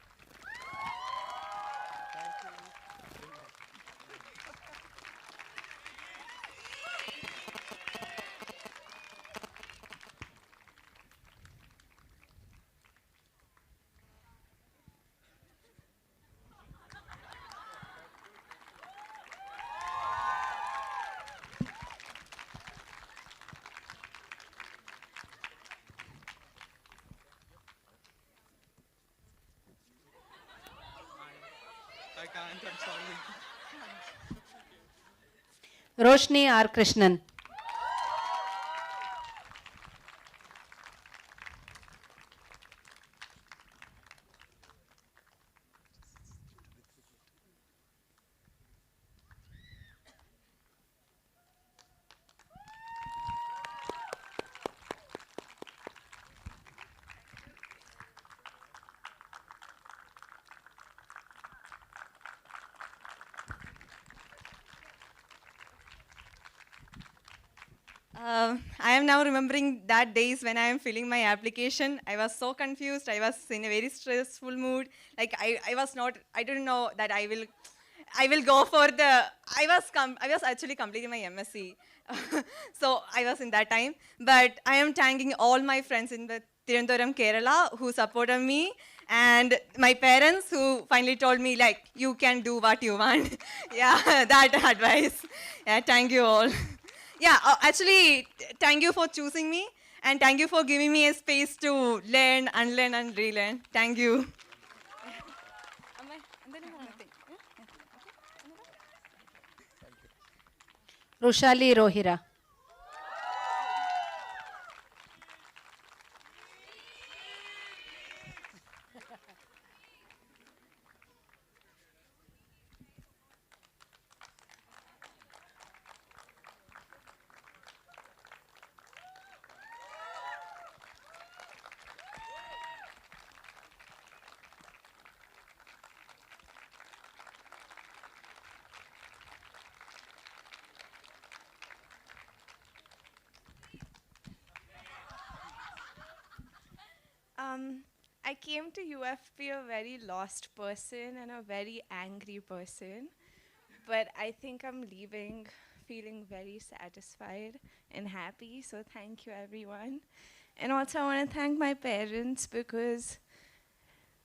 I can't, I'm sorry. Roshni R. Krishnan. I am now remembering that days when I am filling my application. I was so confused. I was in a very stressful mood. Like I didn't know that I will go for the, I was actually completing my MSc. So I was in that time. But I am thanking all my friends in the Tirunelveli, Kerala who supported me, and my parents who finally told me like, you can do what you want. Yeah, that advice. Yeah, thank you all. Yeah, actually, thank you for choosing me, and thank you for giving me a space to learn, unlearn, and relearn. Thank you. Rushali Rohira. I came to UFP a very lost person and a very angry person, but I think I'm leaving feeling very satisfied and happy. So thank you, everyone. And also, I want to thank my parents because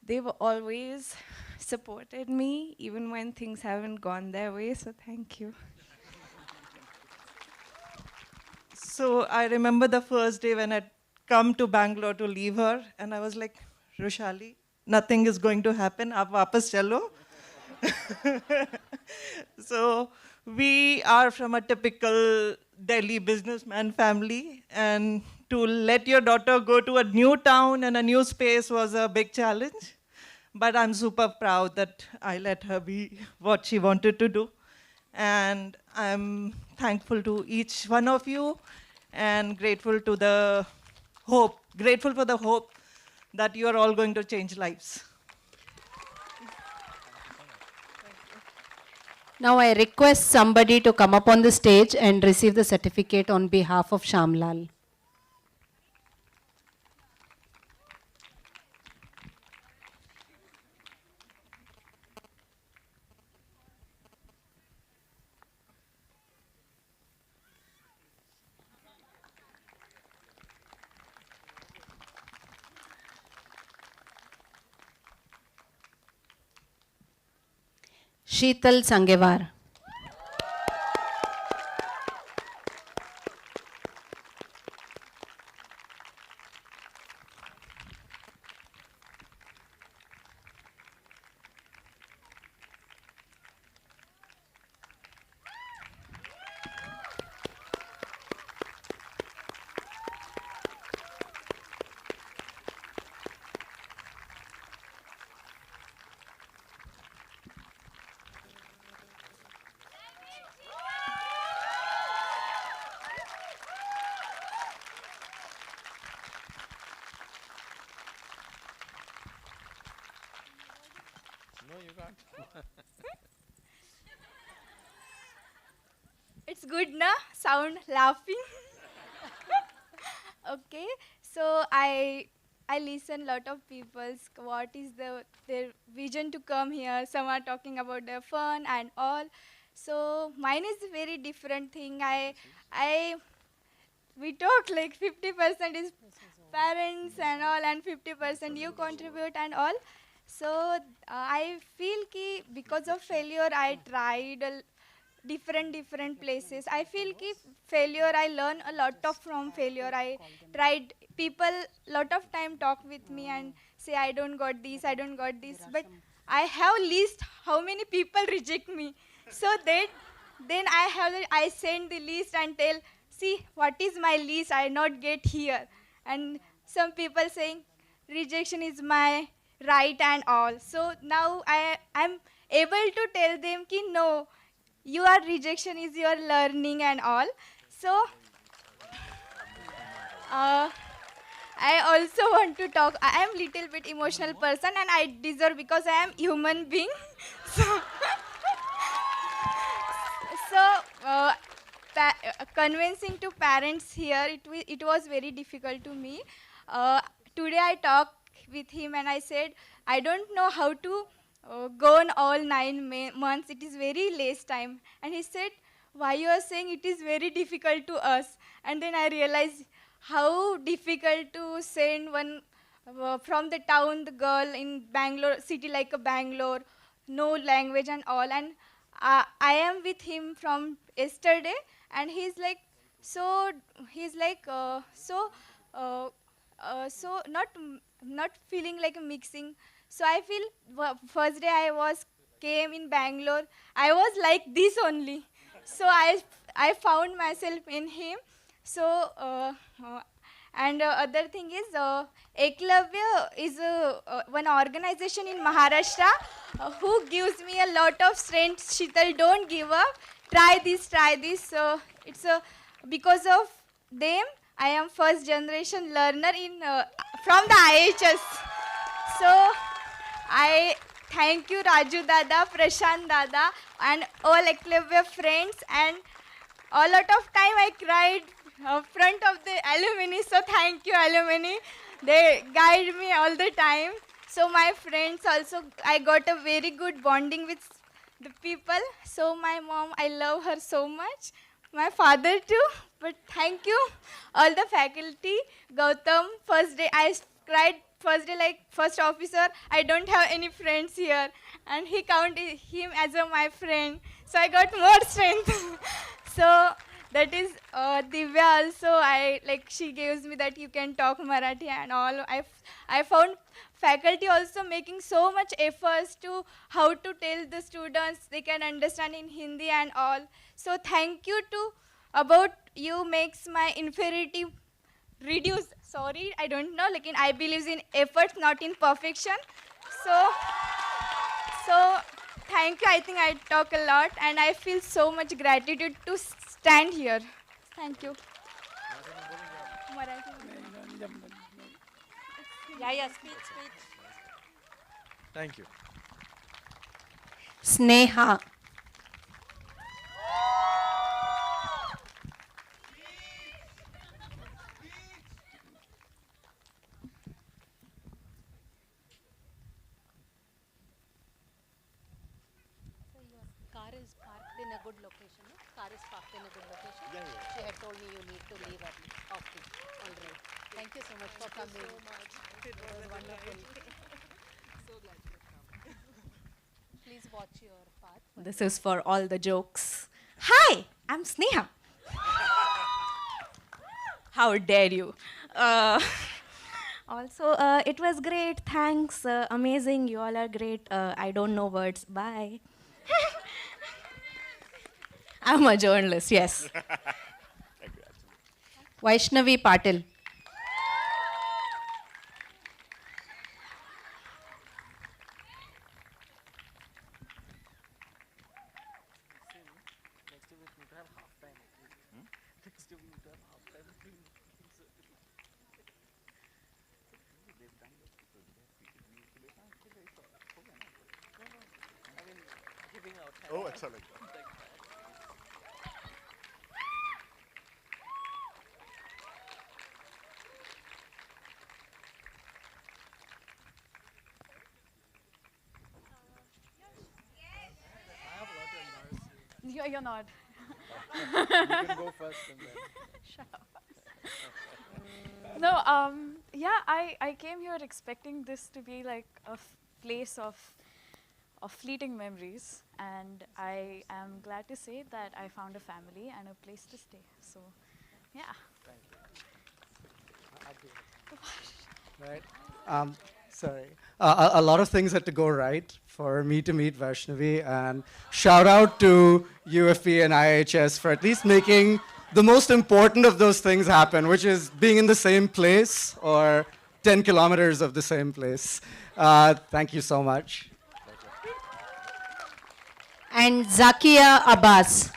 they've always supported me, even when things haven't gone their way. So thank you. So I remember the first day when I'd come to Bangalore to leave her, and I was like, Roshali, nothing is going to happen. Aap wapas chalo. So we are from a typical Delhi businessman family, and to let your daughter go to a new town and a new space was a big challenge. But I'm super proud that I let her be what she wanted to do. And I'm thankful to each one of you and grateful to the grateful for the hope that you are all going to change lives. Now I request somebody to come up on the stage and receive the certificate on behalf of Shamlal. Sheetal Sangevar. No, you can't. It's good, na? Sound laughing. Okay, so I listen lot of people's what is their vision to come here. Some are talking about their fun and all. So mine is a very different thing. I we talk like 50% is parents and all, and 50% you contribute and all. So I feel ki because of failure I tried different places. I feel ki failure I learn a lot of from failure. I tried people lot of time talk with me and say I don't got this, I don't got this, but I have list how many people reject me. So that then I send the list and tell, see what is my list I not get here. And some people saying rejection is my right and all. So now I'm able to tell them ki no, your rejection is your learning and all. So I also want to talk. I am little bit emotional person and I deserve because I am human being. So, so convincing to parents here, it was very difficult to me. Today I talked with him and I said, I don't know how to go on all 9 months. It is very less time. And he said, why you are saying it is very difficult to us? And then I realized how difficult to send one from the town, the girl in Bangalore, city like a Bangalore, no language and all. And I am with him from yesterday, and he's like so not feeling like a mixing. So I feel first day I was came in Bangalore, I was like this only. So I found myself in him. So and other thing is Eklavya is one organization in Maharashtra who gives me a lot of strength. Sheetal, don't give up. Try this, try this. It's because of them I am first generation learner in from the IHS. So I thank you Raju Dada, Prashant Dada and all Eklavya friends, and a lot of time I cried front of the alumni. So thank you alumni. They guide me all the time. So my friends also, I got a very good bonding with the people. So my mom, I love her so much. My father too. But thank you all the faculty. Gautam, first day I cried first day like first officer. I don't have any friends here, and he counted him as my friend. So I got more strength. So that is Divya also. I like she gives me that you can talk Marathi and all. I found faculty also making so much efforts to how to tell the students they can understand in Hindi and all. So thank you to about you makes my inferiority reduce. Sorry, I don't know. Like I believe in efforts, not in perfection. So thank you. I think I talk a lot, and I feel so much gratitude to stand here. Thank you. Yeah, speech. Thank you. Sneha. Car is parked in a good location. No? Car is parked in a good location. Yeah. She had told me you need to leave early. Okay. All right. Thank you so much for coming. so much. It was wonderful. So glad you have come. Please watch your path. This is for all the jokes. Hi, I'm Sneha. How dare you? Uh, also, it was great. Thanks. Amazing. You all are great. I don't know words. Bye. I'm a journalist, yes. Vaishnavi Patil. Oh, excellent. You're not. You can go first and then. Shut up. No, yeah, I came here expecting this to be like a place of fleeting memories, and I am glad to say that I found a family and a place to stay. So, yeah. Right. Sorry. A lot of things had to go right for me to meet Vaishnavi, and shout out to UFP and IHS for at least making the most important of those things happen, which is being in the same place or 10 kilometers of the same place. Thank you so much. And Zakia Abbas.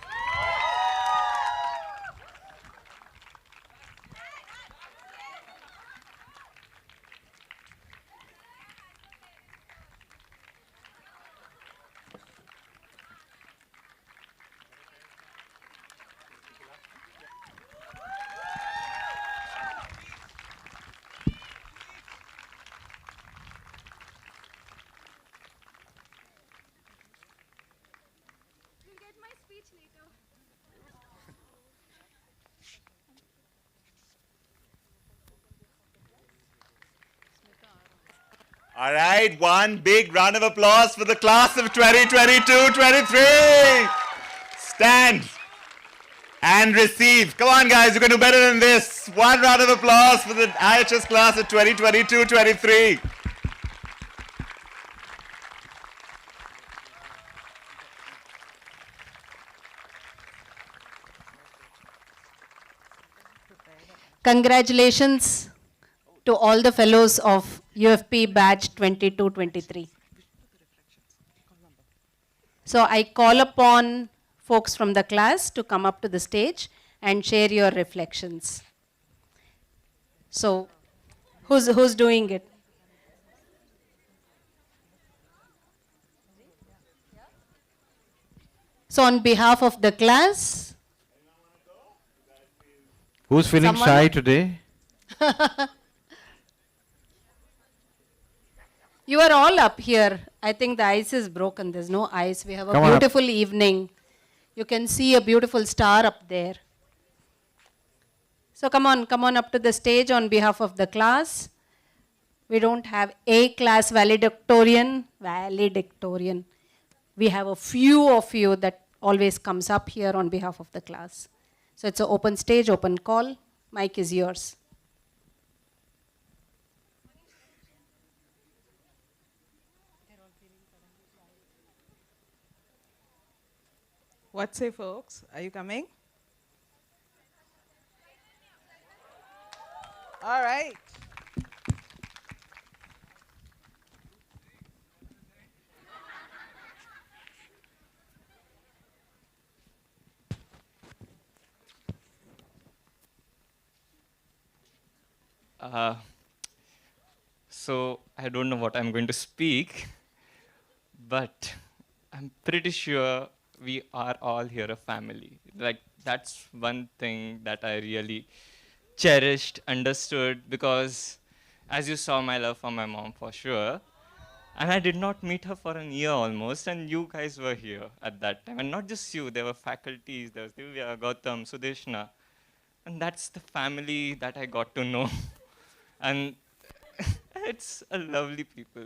All right, one big round of applause for the class of 2022-23. Stand and receive. Come on, guys, you can do better than this. One round of applause for the IHS class of 2022-23. Congratulations to all the fellows of UFP batch 22-23. So I call upon folks from the class to come up to the stage and share your reflections. So who's doing it? So on behalf of the class, Who's feeling someone- shy today? You are all up here. I think the ice is broken. There's no ice. We have a Come on up. beautiful evening. You can see a beautiful star up there. So come on up to the stage on behalf of the class. We don't have a class valedictorian. We have a few of you that always comes up here on behalf of the class. So it's an open stage, open call. Mic is yours. What say, folks? Are you coming? All right. So I don't know what I'm going to speak, but I'm pretty sure we are all here a family. Like, that's one thing that I really cherished, understood, because as you saw, my love for my mom for sure. And I did not meet her for a year almost, and you guys were here at that time. And not just you, there were faculties, there was Divya, Gautam, Sudeshna. And that's the family that I got to know. And it's a lovely people.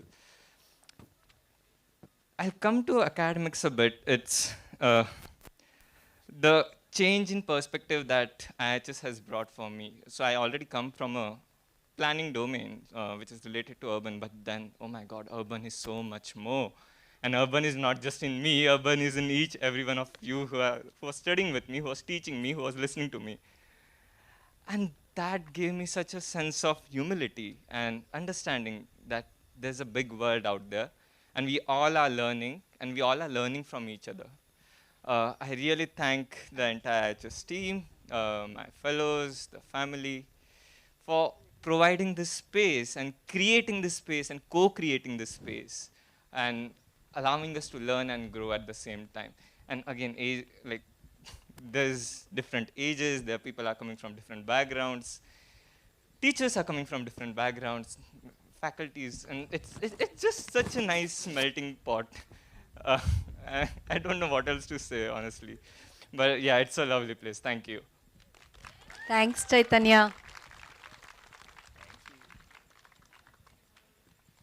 I've come to academics a bit. It's the change in perspective that IHS has brought for me. So I already come from a planning domain, which is related to urban, but then, oh my God, urban is so much more. And urban is not just in me, urban is in every one of you who are studying with me, who was teaching me, who was listening to me. And that gave me such a sense of humility and understanding that there's a big world out there, and we all are learning, and we all are learning from each other. I really thank the entire HS team, my fellows, the family, for providing this space and creating this space and co-creating this space and allowing us to learn and grow at the same time. And again, like there's different ages, there are people are coming from different backgrounds, teachers are coming from different backgrounds, faculties, and it's just such a nice melting pot. Uh, I don't know what else to say, honestly. But yeah, it's a lovely place. Thank you. Thanks, Chaitanya.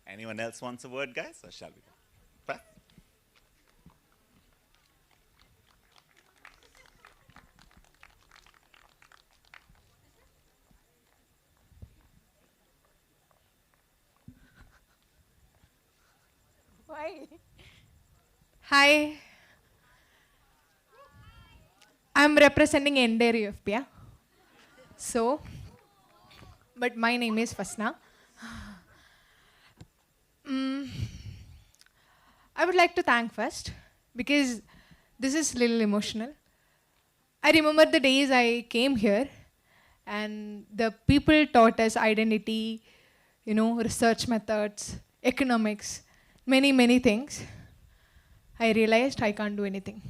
Anyone else wants a word, guys, or shall we? Pat? Why? Hi. I'm representing entire UFP. Yeah? So, but my name is Fasna. I would like to thank first because this is a little emotional. I remember the days I came here and the people taught us identity, research methods, economics, many things. I realized I can't do anything.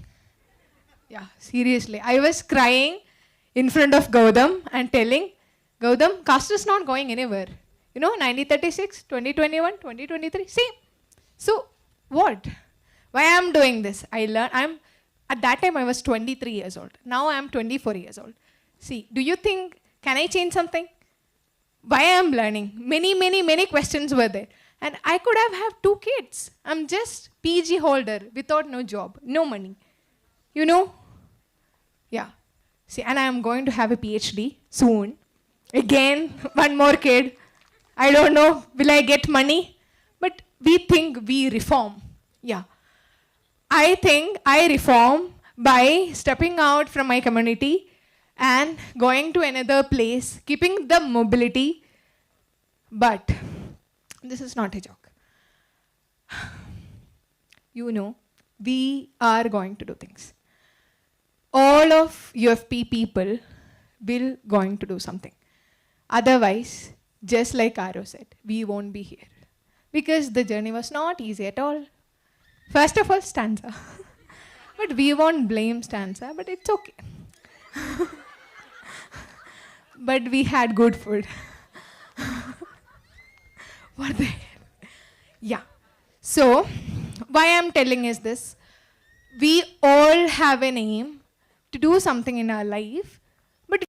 Yeah, seriously. I was crying in front of Gautam and telling, Gautam, caste is not going anywhere. 1936, 2021, 2023, same. So, what? Why I'm doing this? At that time I was 23 years old. Now I am 24 years old. See, do you think, can I change something? Why I am learning? Many questions were there. And I could have 2 kids. I'm just PG holder without no job, no money. Yeah. See, and I am going to have a PhD soon. Again, 1 more kid. I don't know, will I get money? But we think we reform. Yeah. I think I reform by stepping out from my community and going to another place, keeping the mobility. But this is not a joke. We are going to do things. All of UFP people will going to do something. Otherwise, just like Aro said, we won't be here. Because the journey was not easy at all. First of all, stanza. But we won't blame stanza, but it's okay. But we had good food. What the hell? Yeah. So, why I'm telling is this. We all have an aim to do something in our life, but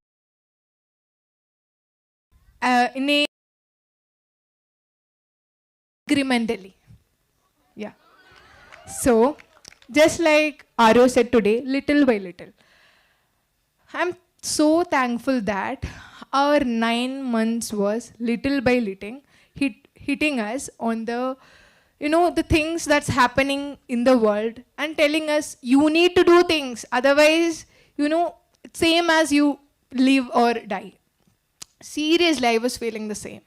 incrementally. Yeah. So, just like Aro said today, little by little. I'm so thankful that our 9 months was little by little hitting us on the, the things that's happening in the world and telling us you need to do things. Otherwise, same as you live or die. Seriously, I was feeling the same.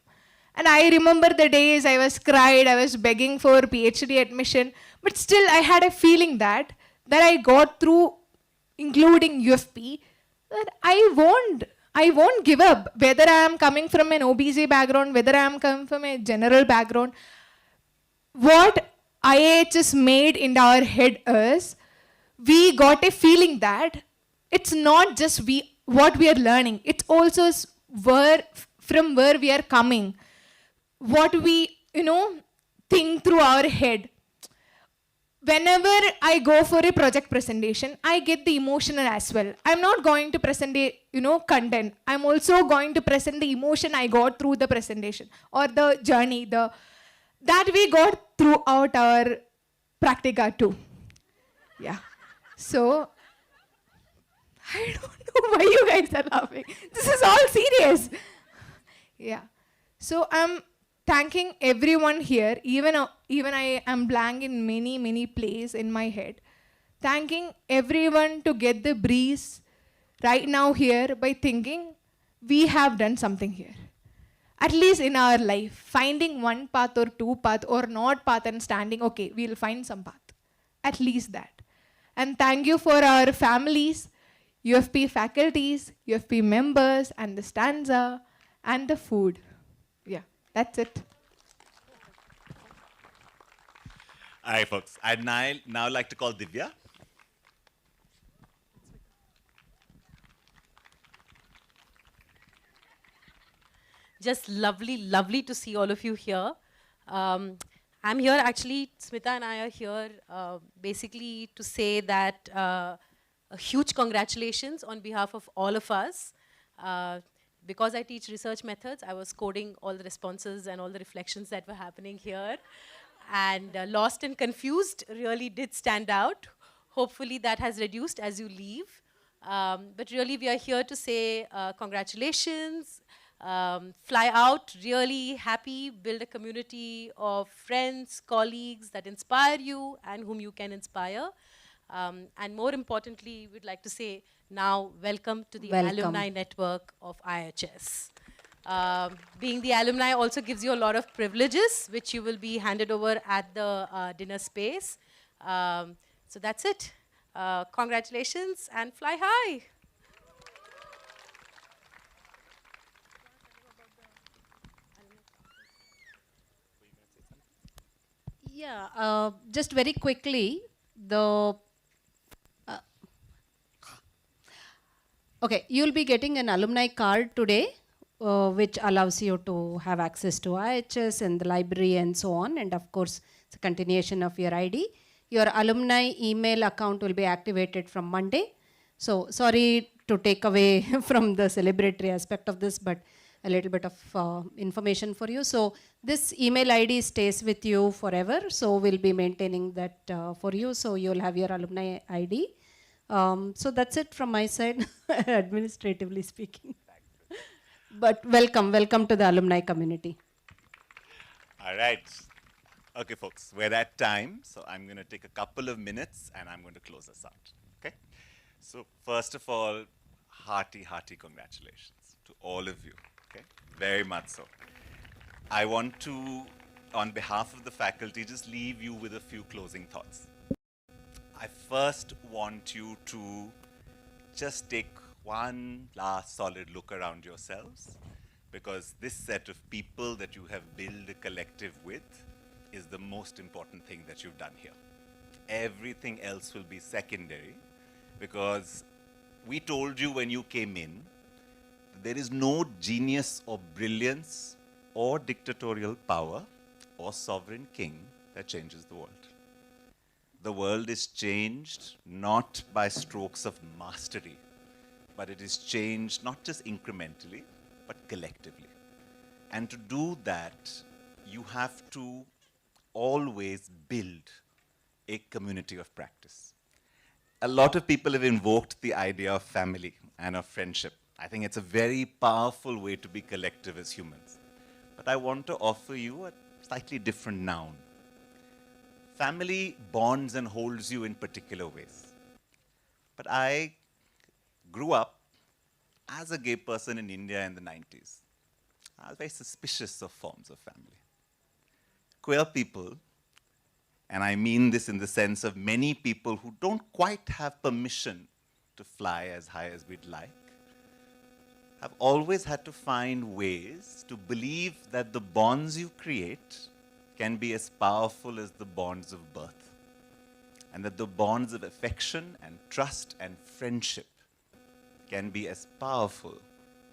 And I remember the days I was cried, I was begging for PhD admission, but still I had a feeling that I got through, including UFP, that I won't give up. Whether I am coming from an OBC background, whether I am coming from a general background, what IHS made in our head is, we got a feeling that it's not just what we are learning, it's also from where we are coming. What we, think through our head. Whenever I go for a project presentation, I get the emotional as well. I'm not going to present a, content. I'm also going to present the emotion I got through the presentation or the journey, that we got throughout our Practica too. Yeah. So, I don't know why you guys are laughing. This is all serious. Yeah. So I'm thanking everyone here, even I am blank in many places in my head. Thanking everyone to get the breeze right now here by thinking we have done something here. At least in our life, finding one path or two path or not path and standing, okay, we'll find some path. At least that. And thank you for our families, UFP faculties, UFP members, and the stanza, and the food. Yeah, that's it. All right, folks. I'd now like to call Divya. Just lovely to see all of you here. I'm here actually, Smita and I are here basically to say that a huge congratulations on behalf of all of us. Because I teach research methods, I was coding all the responses and all the reflections that were happening here. And lost and confused really did stand out. Hopefully that has reduced as you leave. But really we are here to say congratulations. Fly out, really happy, build a community of friends, colleagues that inspire you and whom you can inspire. And more importantly, we'd like to say now, welcome to the alumni network of IHS. Being the alumni also gives you a lot of privileges, which you will be handed over at the dinner space. So that's it. Congratulations and fly high. Yeah, just very quickly, okay, you'll be getting an alumni card today, which allows you to have access to IHS and the library and so on. And of course, it's a continuation of your ID. Your alumni email account will be activated from Monday. So sorry to take away from the celebratory aspect of this, but a little bit of information for you. So this email ID stays with you forever. So we'll be maintaining that for you. So you'll have your alumni ID. So that's it from my side, administratively speaking. But welcome to the alumni community. All right. Okay, folks, we're at time. So I'm going to take a couple of minutes and I'm going to close us out. Okay? So first of all, hearty congratulations to all of you. Okay? Very much so. I want to, on behalf of the faculty, just leave you with a few closing thoughts. I first want you to just take one last solid look around yourselves, because this set of people that you have built a collective with is the most important thing that you've done here. Everything else will be secondary, because we told you when you came in, there is no genius or brilliance or dictatorial power or sovereign king that changes the world. The world is changed not by strokes of mastery, but it is changed not just incrementally, but collectively. And to do that, you have to always build a community of practice. A lot of people have invoked the idea of family and of friendship. I think it's a very powerful way to be collective as humans. But I want to offer you a slightly different noun. Family bonds and holds you in particular ways. But I grew up as a gay person in India in the 90s. I was very suspicious of forms of family. Queer people, and I mean this in the sense of many people who don't quite have permission to fly as high as we'd like, have always had to find ways to believe that the bonds you create can be as powerful as the bonds of birth, and that the bonds of affection and trust and friendship can be as powerful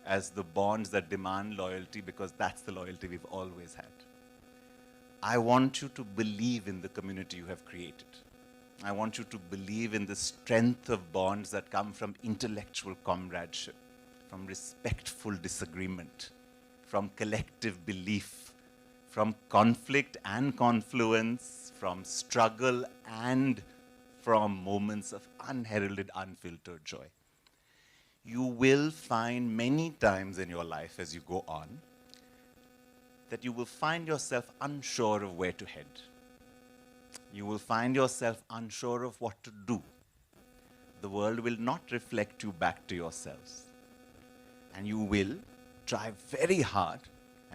as the bonds that demand loyalty, because that's the loyalty we've always had. I want you to believe in the community you have created. I want you to believe in the strength of bonds that come from intellectual comradeship, from respectful disagreement, from collective belief, from conflict and confluence, from struggle and from moments of unheralded, unfiltered joy. You will find many times in your life as you go on that you will find yourself unsure of where to head. You will find yourself unsure of what to do. The world will not reflect you back to yourselves. And you will try very hard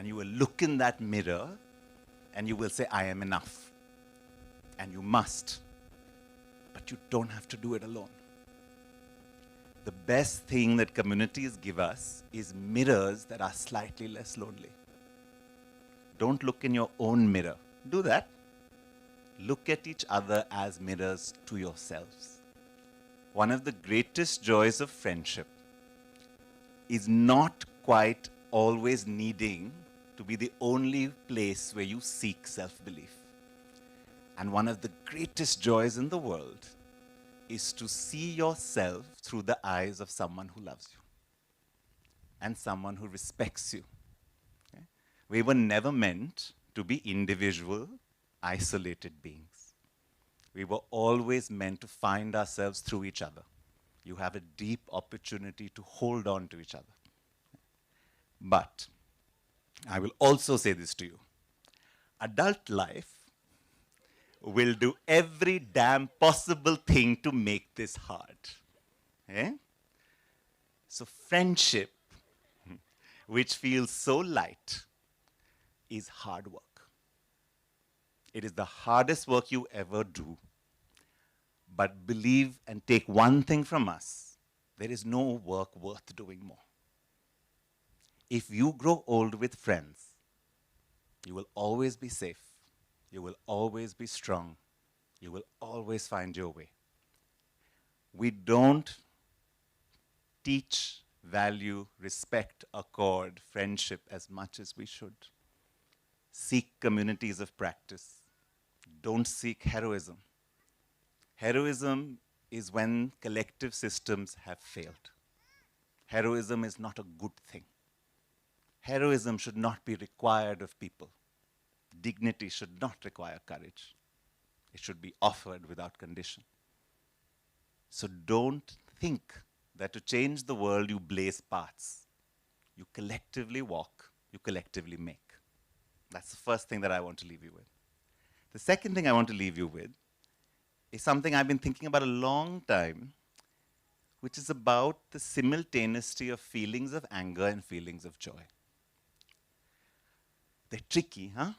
and you will look in that mirror and you will say, I am enough. And you must. But you don't have to do it alone. The best thing that communities give us is mirrors that are slightly less lonely. Don't look in your own mirror. Do that. Look at each other as mirrors to yourselves. One of the greatest joys of friendship is not quite always needing to be the only place where you seek self-belief. And one of the greatest joys in the world is to see yourself through the eyes of someone who loves you and someone who respects you. Okay? We were never meant to be individual, isolated beings. We were always meant to find ourselves through each other. You have a deep opportunity to hold on to each other. But I will also say this to you. Adult life will do every damn possible thing to make this hard. Eh? So friendship, which feels so light, is hard work. It is the hardest work you ever do. But believe and take one thing from us, there is no work worth doing more. If you grow old with friends, you will always be safe. You will always be strong. You will always find your way. We don't teach, value, respect, accord, friendship as much as we should. Seek communities of practice. Don't seek heroism. Heroism is when collective systems have failed. Heroism is not a good thing. Heroism should not be required of people. Dignity should not require courage. It should be offered without condition. So don't think that to change the world you blaze paths. You collectively walk, you collectively make. That's the first thing that I want to leave you with. The second thing I want to leave you with is something I've been thinking about a long time, which is about the simultaneity of feelings of anger and feelings of joy. They're tricky, huh?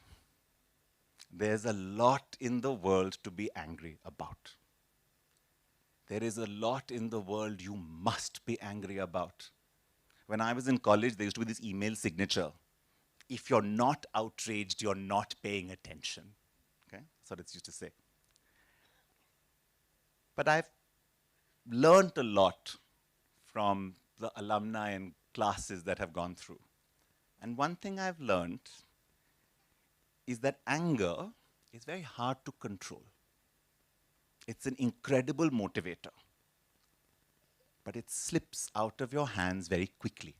There's a lot in the world to be angry about. There is a lot in the world you must be angry about. When I was in college, there used to be this email signature. If you're not outraged, you're not paying attention. Okay? That's what it used to say. But I've learned a lot from the alumni and classes that have gone through. And one thing I've learned is that anger is very hard to control. It's an incredible motivator, but it slips out of your hands very quickly.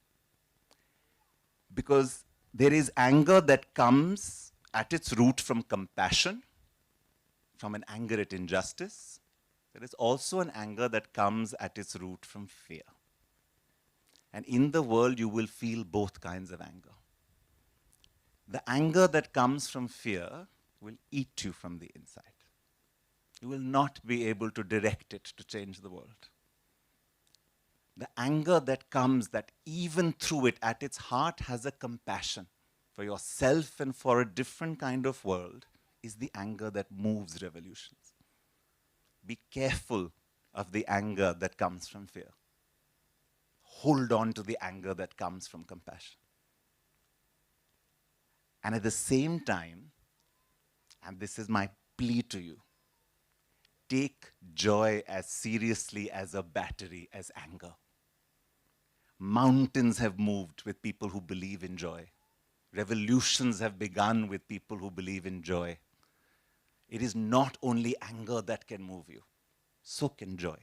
Because there is anger that comes at its root from compassion, from an anger at injustice. There is also an anger that comes at its root from fear. And in the world, you will feel both kinds of anger. The anger that comes from fear will eat you from the inside. You will not be able to direct it to change the world. The anger that comes, that even through it, at its heart, has a compassion for yourself and for a different kind of world, is the anger that moves revolutions. Be careful of the anger that comes from fear. Hold on to the anger that comes from compassion. And at the same time, and this is my plea to you, take joy as seriously as a battery as anger. Mountains have moved with people who believe in joy. Revolutions have begun with people who believe in joy. It is not only anger that can move you, so can joy.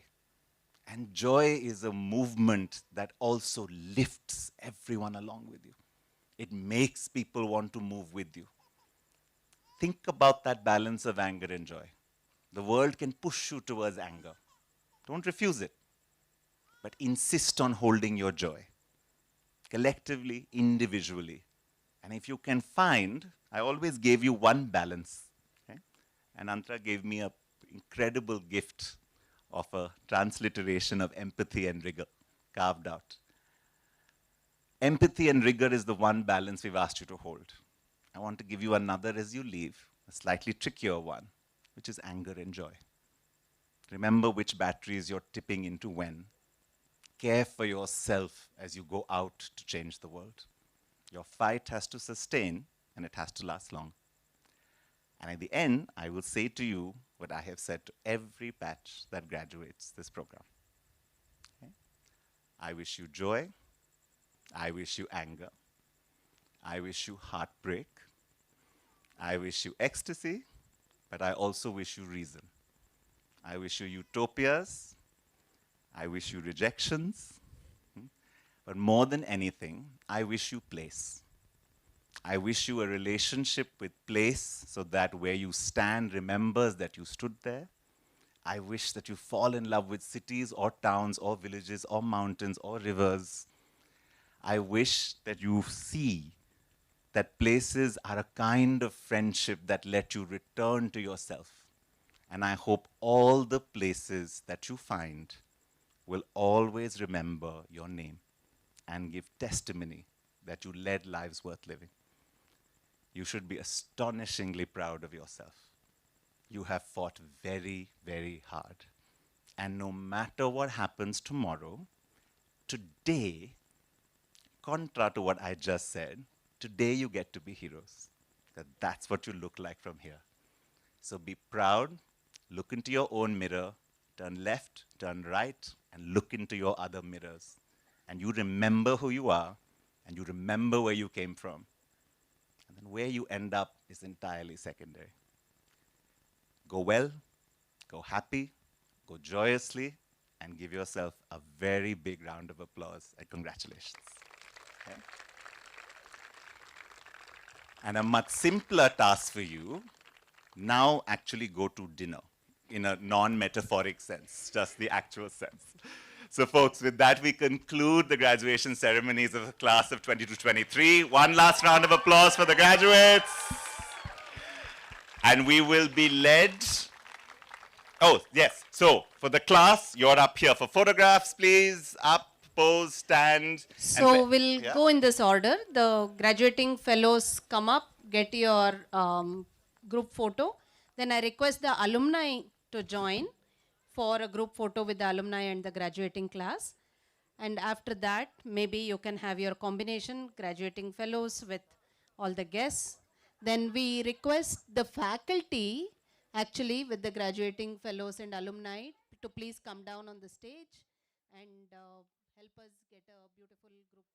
And joy is a movement that also lifts everyone along with you. It makes people want to move with you. think about that balance of anger and joy. The world can push you towards anger. Don't refuse it, but insist on holding your joy, collectively, individually. And if you can find, I always gave you one balance. Okay? And Antra gave me an incredible gift of a transliteration of empathy and rigor carved out. Empathy and rigor is the one balance we've asked you to hold. I want to give you another as you leave, a slightly trickier one, which is anger and joy. Remember which batteries you're tipping into when. Care for yourself as you go out to change the world. Your fight has to sustain and it has to last long. And at the end, I will say to you what I have said to every batch that graduates this program. Okay? I wish you joy. I wish you anger. I wish you heartbreak. I wish you ecstasy, but I also wish you reason. I wish you utopias. I wish you rejections. But more than anything, I wish you place. I wish you a relationship with place so that where you stand remembers that you stood there. I wish that you fall in love with cities or towns or villages or mountains or rivers. I wish that you see that places are a kind of friendship that let you return to yourself. And I hope all the places that you find will always remember your name and give testimony that you led lives worth living. You should be astonishingly proud of yourself. You have fought very, very hard. And no matter what happens tomorrow, today, contra to what I just said, today you get to be heroes. That's what you look like from here. So be proud, look into your own mirror, turn left, turn right, and look into your other mirrors. And you remember who you are, and you remember where you came from. And then where you end up is entirely secondary. Go well, go happy, go joyously, and give yourself a very big round of applause and congratulations. Okay? And a much simpler task for you, now actually go to dinner in a non-metaphoric sense, just the actual sense. So folks, with that we conclude the graduation ceremonies of the class of 22-23. One last round of applause for the graduates. And we will be led. Oh, yes. So for the class, you're up here for photographs, please. Up, pose, stand. So we'll go in this order. The graduating fellows come up, get your group photo. Then I request the alumni to join for a group photo with the alumni and the graduating class. And after that, maybe you can have your combination, graduating fellows with all the guests. Then we request the faculty, actually with the graduating fellows and alumni, to please come down on the stage and help us get a beautiful group